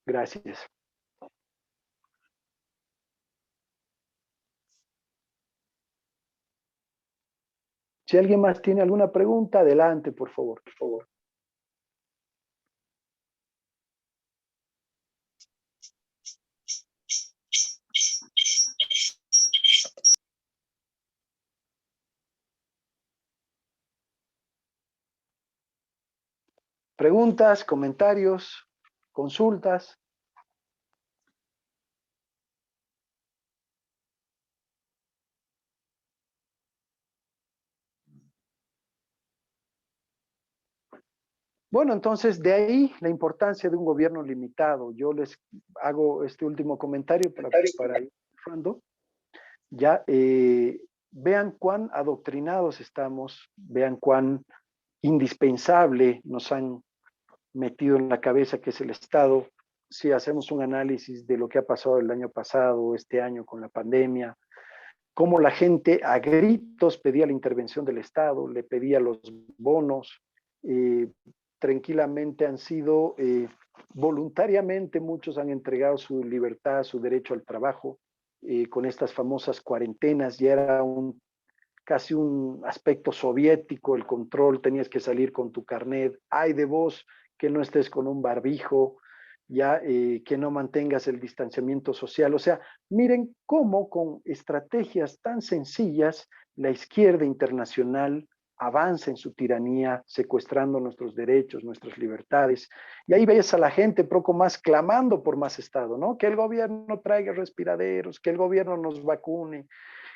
Gracias. Si alguien más tiene alguna pregunta, adelante, por favor, por favor. Preguntas, comentarios, consultas. Bueno, entonces de ahí la importancia de un gobierno limitado. Yo les hago este último comentario para ir cerrando. Ya vean cuán adoctrinados estamos, vean cuán indispensable nos han metido en la cabeza que es el Estado. Si hacemos un análisis de lo que ha pasado el año pasado, este año con la pandemia, cómo la gente a gritos pedía la intervención del Estado, le pedía los bonos, tranquilamente han sido, voluntariamente muchos han entregado su libertad, su derecho al trabajo, con estas famosas cuarentenas, ya era casi un aspecto soviético, el control, tenías que salir con tu carnet, ay de vos que no estés con un barbijo, ya que no mantengas el distanciamiento social. O sea, miren cómo con estrategias tan sencillas la izquierda internacional avanza en su tiranía, secuestrando nuestros derechos, nuestras libertades. Y ahí ves a la gente poco más clamando por más Estado, ¿no? Que el gobierno traiga respiraderos, que el gobierno nos vacune,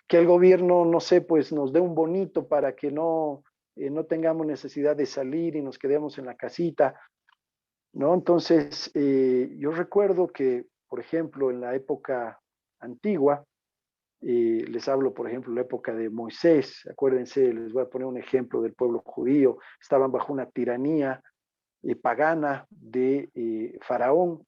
que el gobierno, no sé, pues nos dé un bonito para que no tengamos necesidad de salir y nos quedemos en la casita, ¿no? Entonces, yo recuerdo que, por ejemplo, en la época antigua, les hablo, por ejemplo, la época de Moisés, acuérdense, les voy a poner un ejemplo del pueblo judío, estaban bajo una tiranía pagana de Faraón,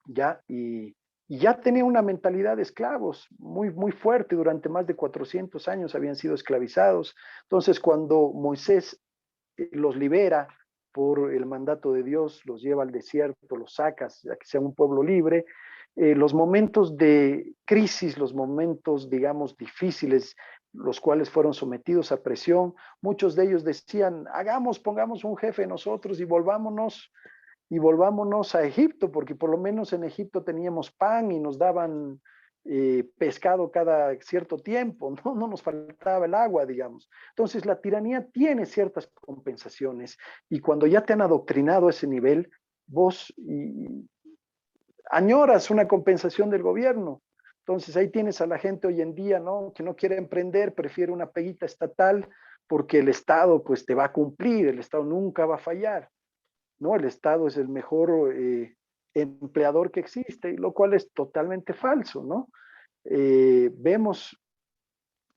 ¿ya? Y ya tenía una mentalidad de esclavos muy fuerte, durante más de 400 años habían sido esclavizados. Entonces, cuando Moisés los libera por el mandato de Dios, los lleva al desierto, los saca, a que sea un pueblo libre, los momentos de crisis, los momentos, digamos, difíciles, los cuales fueron sometidos a presión, muchos de ellos decían, pongamos un jefe nosotros y volvámonos a Egipto, porque por lo menos en Egipto teníamos pan y nos daban pescado cada cierto tiempo, ¿no? No nos faltaba el agua, digamos. Entonces, la tiranía tiene ciertas compensaciones y cuando ya te han adoctrinado a ese nivel, vos añoras una compensación del gobierno. Entonces, ahí tienes a la gente hoy en día, ¿no? Que no quiere emprender, prefiere una peguita estatal porque el Estado, pues, te va a cumplir, el Estado nunca va a fallar, ¿no? El Estado es el mejor empleador que existe, lo cual es totalmente falso, ¿no? Vemos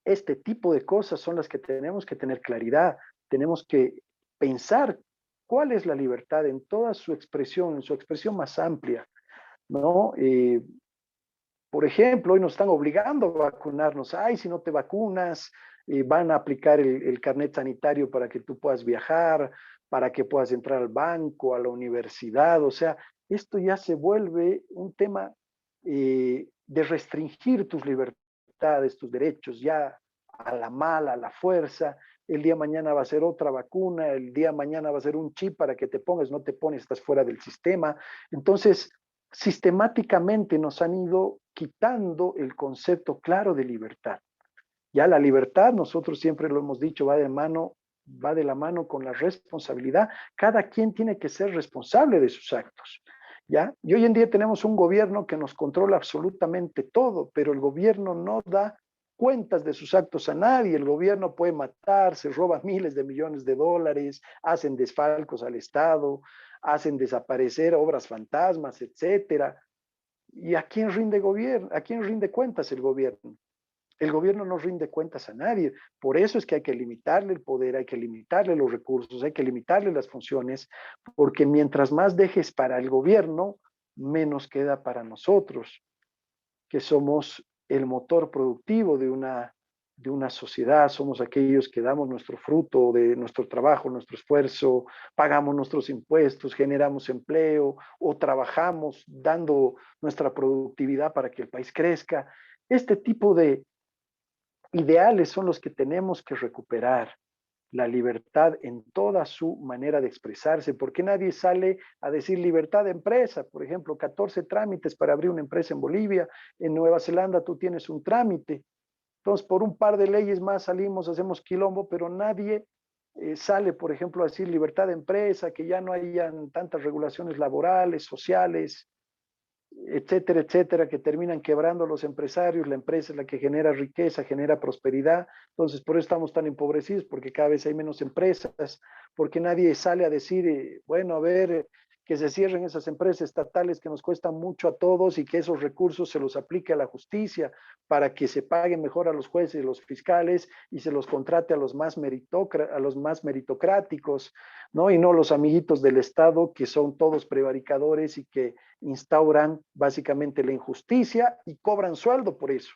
este tipo de cosas son las que tenemos que tener claridad, tenemos que pensar cuál es la libertad en toda su expresión, en su expresión más amplia, ¿no? Por ejemplo, hoy nos están obligando a vacunarnos, ay, si no te vacunas, van a aplicar el carnet sanitario para que tú puedas viajar, para que puedas entrar al banco, a la universidad, o sea, esto ya se vuelve un tema de restringir tus libertades, tus derechos, ya a la mala, a la fuerza. El día de mañana va a ser otra vacuna, el día de mañana va a ser un chip para que te pongas, no te pones, estás fuera del sistema. Entonces, sistemáticamente nos han ido quitando el concepto claro de libertad. Ya la libertad, nosotros siempre lo hemos dicho, va de la mano con la responsabilidad. Cada quien tiene que ser responsable de sus actos. ¿Ya? Y hoy en día tenemos un gobierno que nos controla absolutamente todo, pero el gobierno no da cuentas de sus actos a nadie. El gobierno puede matar, se roba miles de millones de dólares, hacen desfalcos al Estado, hacen desaparecer obras fantasmas, etcétera. ¿Y a quién rinde gobierno? ¿A quién rinde cuentas el gobierno? El gobierno no rinde cuentas a nadie. Por eso es que hay que limitarle el poder, hay que limitarle los recursos, hay que limitarle las funciones, porque mientras más dejes para el gobierno, menos queda para nosotros, que somos el motor productivo de una sociedad, somos aquellos que damos nuestro fruto de nuestro trabajo, nuestro esfuerzo, pagamos nuestros impuestos, generamos empleo o trabajamos dando nuestra productividad para que el país crezca. Este tipo de ideales son los que tenemos que recuperar. La libertad en toda su manera de expresarse, porque nadie sale a decir libertad de empresa, por ejemplo, 14 trámites para abrir una empresa en Bolivia, en Nueva Zelanda tú tienes un trámite, entonces por un par de leyes más salimos, hacemos quilombo, pero nadie sale, por ejemplo, a decir libertad de empresa, que ya no hayan tantas regulaciones laborales, sociales, etcétera, etcétera, que terminan quebrando los empresarios, la empresa es la que genera riqueza, genera prosperidad, entonces por eso estamos tan empobrecidos, porque cada vez hay menos empresas, porque nadie sale a decir, bueno, a ver, que se cierren esas empresas estatales que nos cuestan mucho a todos y que esos recursos se los aplique a la justicia para que se paguen mejor a los jueces y los fiscales y se los contrate a los más meritocráticos, ¿no? Y no los amiguitos del Estado que son todos prevaricadores y que instauran básicamente la injusticia y cobran sueldo por eso,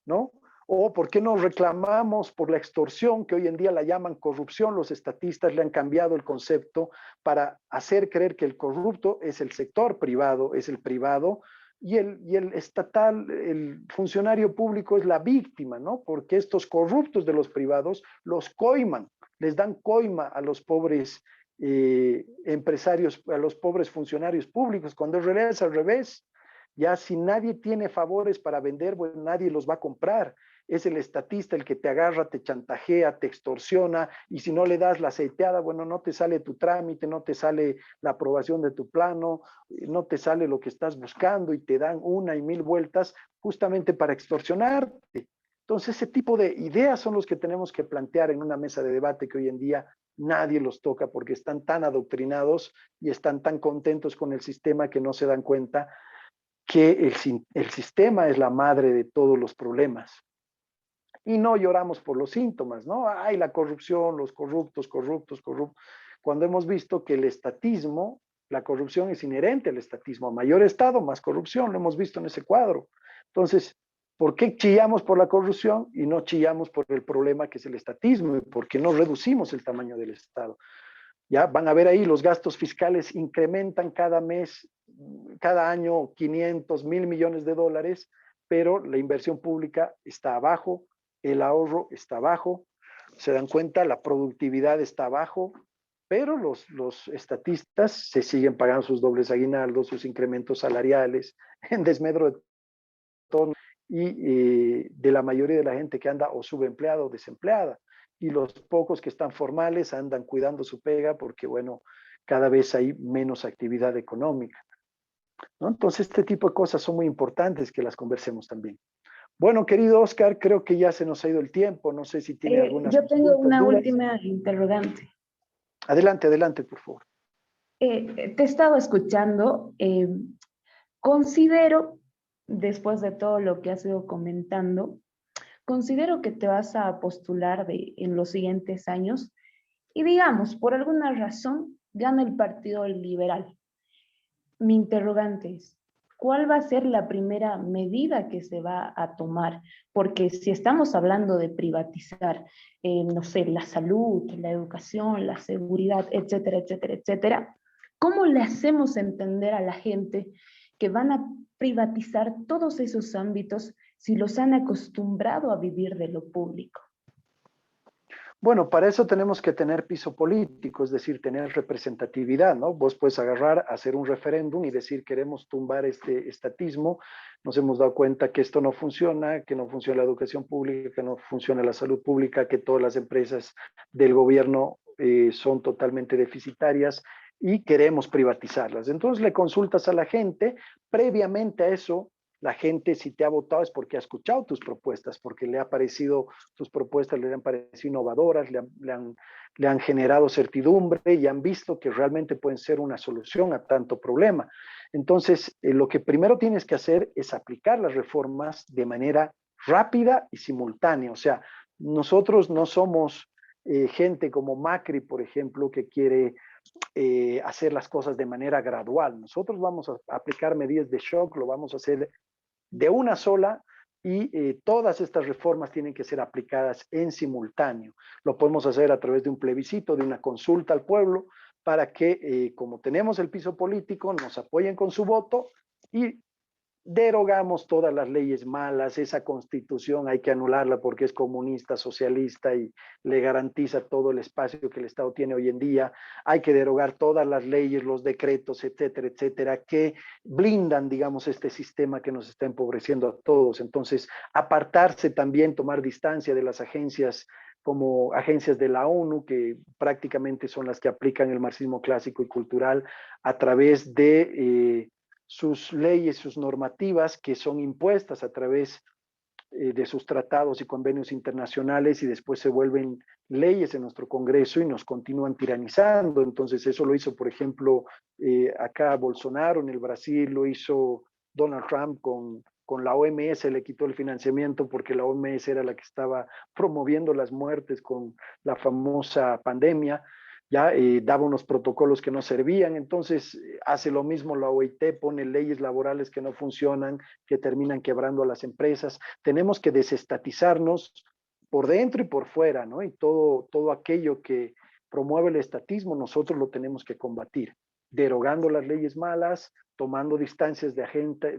¿no? O por qué no reclamamos por la extorsión, que hoy en día la llaman corrupción, los estatistas le han cambiado el concepto para hacer creer que el corrupto es el sector privado, es el privado, y el estatal, el funcionario público es la víctima, ¿no? Porque estos corruptos de los privados los coiman, les dan coima a los pobres empresarios, a los pobres funcionarios públicos, cuando en realidad es al revés. Ya si nadie tiene favores para vender, bueno, nadie los va a comprar. Es el estatista el que te agarra, te chantajea, te extorsiona y si no le das la aceiteada, bueno, no te sale tu trámite, no te sale la aprobación de tu plano, no te sale lo que estás buscando y te dan una y mil vueltas justamente para extorsionarte. Entonces, ese tipo de ideas son los que tenemos que plantear en una mesa de debate que hoy en día nadie los toca porque están tan adoctrinados y están tan contentos con el sistema que no se dan cuenta que el sistema es la madre de todos los problemas. Y no lloramos por los síntomas, ¿no? Ay, la corrupción, los corruptos, corruptos, corruptos. Cuando hemos visto que el estatismo, la corrupción es inherente al estatismo. A mayor Estado, más corrupción, lo hemos visto en ese cuadro. Entonces, ¿por qué chillamos por la corrupción y no chillamos por el problema que es el estatismo? ¿Por qué no reducimos el tamaño del Estado? Ya van a ver ahí, los gastos fiscales incrementan cada mes, cada año 500, 1,000 millones de dólares, pero la inversión pública está abajo, el ahorro está abajo, se dan cuenta, la productividad está abajo, pero los estatistas se siguen pagando sus dobles aguinaldos, sus incrementos salariales, en desmedro de retorno y de la mayoría de la gente que anda o subempleada o desempleada. Y los pocos que están formales andan cuidando su pega porque, bueno, cada vez hay menos actividad económica, ¿no? Entonces, este tipo de cosas son muy importantes que las conversemos también. Bueno, querido Oscar, creo que ya se nos ha ido el tiempo. No sé si tiene algunas Yo tengo consultas, una dudas. última interrogante. Adelante, adelante, por favor. Te he estado escuchando. Considero, después de todo lo que has ido comentando, considero que te vas a postular en los siguientes años y digamos, por alguna razón, gana el Partido Liberal. Mi interrogante es, ¿cuál va a ser la primera medida que se va a tomar? Porque si estamos hablando de privatizar, no sé, la salud, la educación, la seguridad, etcétera, etcétera, etcétera, ¿cómo le hacemos entender a la gente que van a privatizar todos esos ámbitos si los han acostumbrado a vivir de lo público? Bueno, para eso tenemos que tener piso político, es decir, tener representatividad, ¿no? Vos puedes agarrar, hacer un referéndum y decir queremos tumbar este estatismo. Nos hemos dado cuenta que esto no funciona, que no funciona la educación pública, que no funciona la salud pública, que todas las empresas del gobierno son totalmente deficitarias y queremos privatizarlas. Entonces le consultas a la gente, previamente a eso la gente, si te ha votado es porque ha escuchado tus propuestas, porque le ha parecido, tus propuestas le han parecido innovadoras, le han generado certidumbre y han visto que realmente pueden ser una solución a tanto problema. Entonces, lo que primero tienes que hacer es aplicar las reformas de manera rápida y simultánea. O sea, nosotros no somos gente como Macri, por ejemplo, que quiere hacer las cosas de manera gradual. Nosotros vamos a aplicar medidas de shock, lo vamos a hacer de una sola y todas estas reformas tienen que ser aplicadas en simultáneo. Lo podemos hacer a través de un plebiscito, de una consulta al pueblo, para que, como tenemos el piso político, nos apoyen con su voto y derogamos todas las leyes malas. Esa constitución hay que anularla porque es comunista, socialista y le garantiza todo el espacio que el Estado tiene hoy en día. Hay que derogar todas las leyes, los decretos, etcétera, etcétera, que blindan, digamos, este sistema que nos está empobreciendo a todos. Entonces, apartarse también, tomar distancia de las agencias como agencias de la ONU, que prácticamente son las que aplican el marxismo clásico y cultural a través de sus leyes, sus normativas que son impuestas a través de sus tratados y convenios internacionales y después se vuelven leyes en nuestro Congreso y nos continúan tiranizando. Entonces eso lo hizo, por ejemplo, acá Bolsonaro en el Brasil, lo hizo Donald Trump con la OMS, le quitó el financiamiento porque la OMS era la que estaba promoviendo las muertes con la famosa pandemia. Ya daba unos protocolos que no servían, entonces hace lo mismo la OIT, pone leyes laborales que no funcionan, que terminan quebrando a las empresas. Tenemos que desestatizarnos por dentro y por fuera, ¿no? Y todo aquello que promueve el estatismo, nosotros lo tenemos que combatir, derogando las leyes malas, tomando distancias de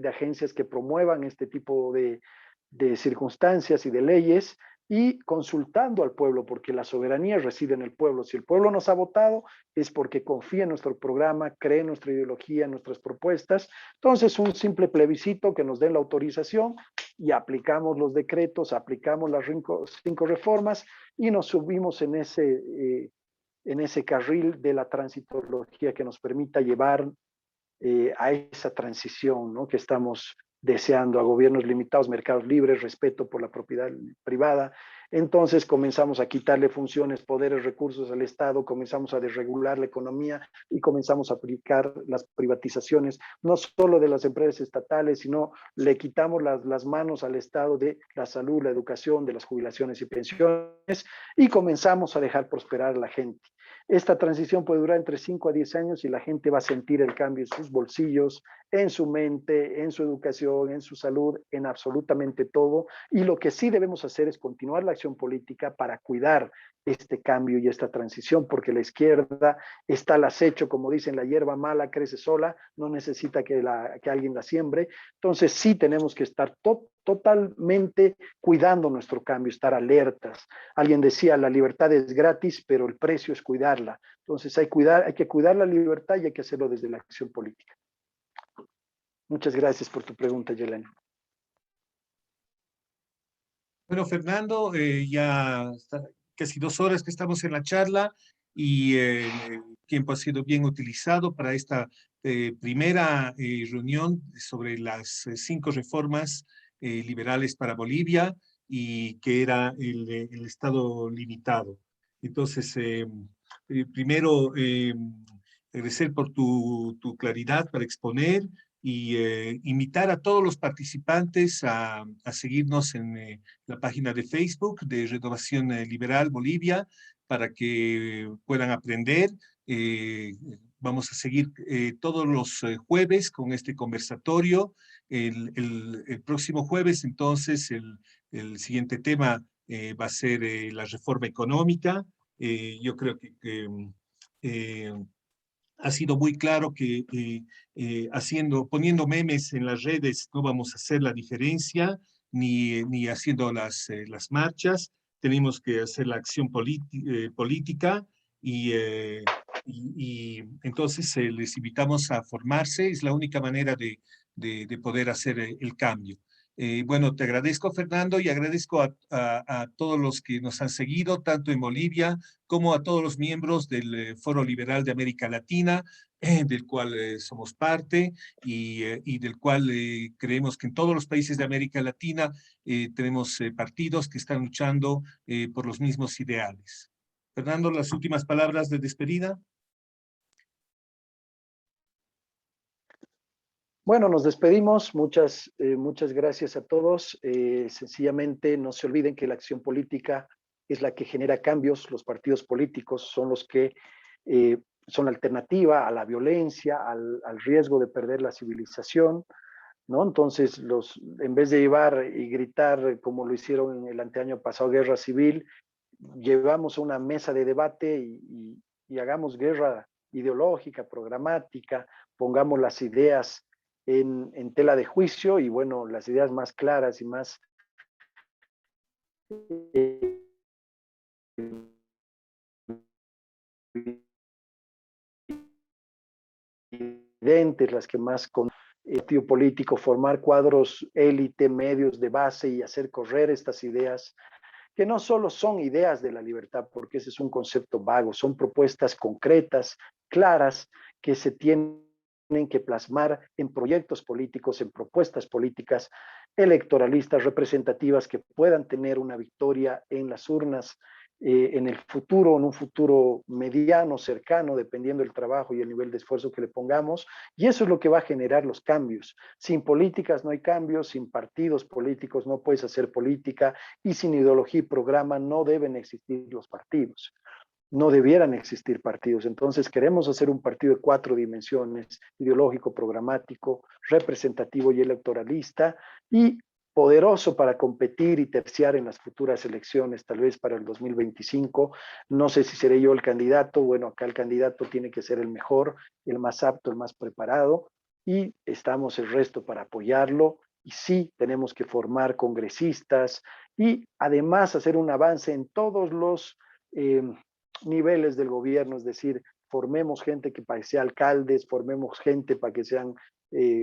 agencias que promuevan este tipo de circunstancias y de leyes, y consultando al pueblo, porque la soberanía reside en el pueblo. Si el pueblo nos ha votado, es porque confía en nuestro programa, cree en nuestra ideología, en nuestras propuestas. Entonces, un simple plebiscito que nos den la autorización y aplicamos los decretos, aplicamos las 5 reformas y nos subimos en ese carril de la transitología que nos permita llevar a esa transición, ¿no?, que estamos deseando, a gobiernos limitados, mercados libres, respeto por la propiedad privada. Entonces comenzamos a quitarle funciones, poderes, recursos al Estado, comenzamos a desregular la economía y comenzamos a aplicar las privatizaciones, no solo de las empresas estatales, sino le quitamos las manos al Estado de la salud, la educación, de las jubilaciones y pensiones y comenzamos a dejar prosperar a la gente. Esta transición puede durar entre 5 a 10 años y la gente va a sentir el cambio en sus bolsillos, en su mente, en su educación, en su salud, en absolutamente todo. Y lo que sí debemos hacer es continuar la acción política para cuidar este cambio y esta transición, porque la izquierda está al acecho, como dicen, la hierba mala crece sola, no necesita que alguien la siembre. Entonces sí tenemos que estar totalmente cuidando nuestro cambio, estar alertas. Alguien decía, la libertad es gratis, pero el precio es cuidarla. Entonces hay que cuidar la libertad y hay que hacerlo desde la acción política. Muchas gracias por tu pregunta, Yelena. Bueno, Fernando, ya está casi 2 horas que estamos en la charla y el tiempo ha sido bien utilizado para esta primera reunión sobre las 5 reformas liberales para Bolivia y que era el Estado limitado. Entonces, primero, agradecer por tu claridad para exponer y invitar a todos los participantes a seguirnos en la página de Facebook de Renovación Liberal Bolivia para que puedan aprender. Vamos a seguir todos los jueves con este conversatorio. El próximo jueves, entonces, el siguiente tema va a ser la reforma económica. Yo creo que ha sido muy claro que poniendo memes en las redes no vamos a hacer la diferencia, ni haciendo las marchas. Tenemos que hacer la acción política y entonces les invitamos a formarse. Es la única manera de poder hacer el cambio. Bueno, te agradezco, Fernando, y agradezco a todos los que nos han seguido, tanto en Bolivia como a todos los miembros del Foro Liberal de América Latina, del cual somos parte y del cual creemos que en todos los países de América Latina tenemos partidos que están luchando por los mismos ideales. Fernando, las últimas palabras de despedida. Bueno, nos despedimos. Muchas gracias a todos. Sencillamente no se olviden que la acción política es la que genera cambios. Los partidos políticos son los que son alternativa a la violencia, al riesgo de perder la civilización, ¿no? Entonces, en vez de llevar y gritar como lo hicieron en el anteaño pasado, guerra civil, llevamos a una mesa de debate y hagamos guerra ideológica, programática, pongamos las ideas en tela de juicio y bueno, las ideas más claras y más evidentes, las que más con tío político, formar cuadros élite, medios de base y hacer correr estas ideas que no solo son ideas de la libertad, porque ese es un concepto vago, son propuestas concretas, claras, que se tienen que plasmar en proyectos políticos, en propuestas políticas electoralistas, representativas, que puedan tener una victoria en las urnas en el futuro, en un futuro mediano, cercano, dependiendo del trabajo y el nivel de esfuerzo que le pongamos. Y eso es lo que va a generar los cambios. Sin políticas no hay cambios, sin partidos políticos no puedes hacer política y sin ideología y programa no deben existir los partidos. No debieran existir partidos. Entonces queremos hacer un partido de 4 dimensiones, ideológico, programático, representativo y electoralista, y poderoso para competir y terciar en las futuras elecciones, tal vez para el 2025. No sé si seré yo el candidato. Bueno, acá el candidato tiene que ser el mejor, el más apto, el más preparado, y estamos el resto para apoyarlo. Y sí, tenemos que formar congresistas y además hacer un avance en todos los niveles del gobierno, es decir, formemos gente que para que sea alcaldes, formemos gente para que sean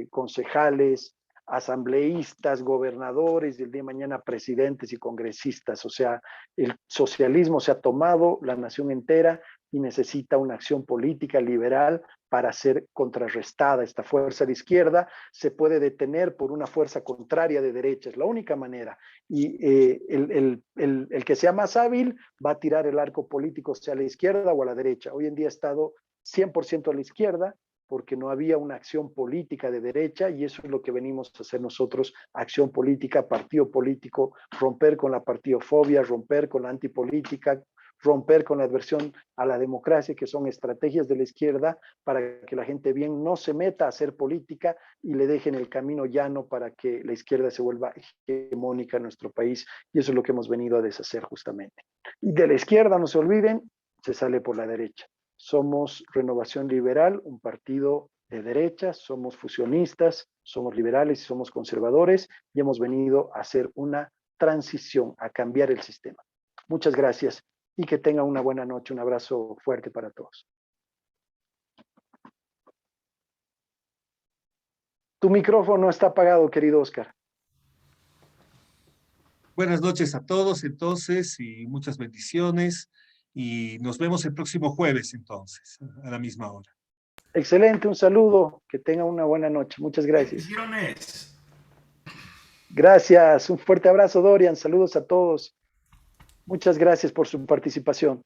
concejales, asambleístas, gobernadores y el día de mañana presidentes y congresistas. O sea, el socialismo se ha tomado la nación entera y necesita una acción política liberal para ser contrarrestada. Esta fuerza de izquierda se puede detener por una fuerza contraria de derecha, es la única manera. Y el que sea más hábil va a tirar el arco político, sea a la izquierda o a la derecha. Hoy en día ha estado 100% a la izquierda, porque no había una acción política de derecha, y eso es lo que venimos a hacer nosotros: acción política, partido político, romper con la partidofobia, romper con la antipolítica, romper con la adversión a la democracia, que son estrategias de la izquierda para que la gente bien no se meta a hacer política y le dejen el camino llano para que la izquierda se vuelva hegemónica en nuestro país, y eso es lo que hemos venido a deshacer justamente. Y de la izquierda, no se olviden, se sale por la derecha. Somos Renovación Liberal, un partido de derecha, somos fusionistas, somos liberales y somos conservadores, y hemos venido a hacer una transición, a cambiar el sistema. Muchas gracias y que tengan una buena noche. Un abrazo fuerte para todos. Tu micrófono está apagado, querido Oscar. Buenas noches a todos entonces y muchas bendiciones y nos vemos el próximo jueves entonces, a la misma hora. Excelente, un saludo, que tengan una buena noche. Muchas gracias. Bendiciones. Gracias, un fuerte abrazo, Dorian. Saludos a todos. Muchas gracias por su participación.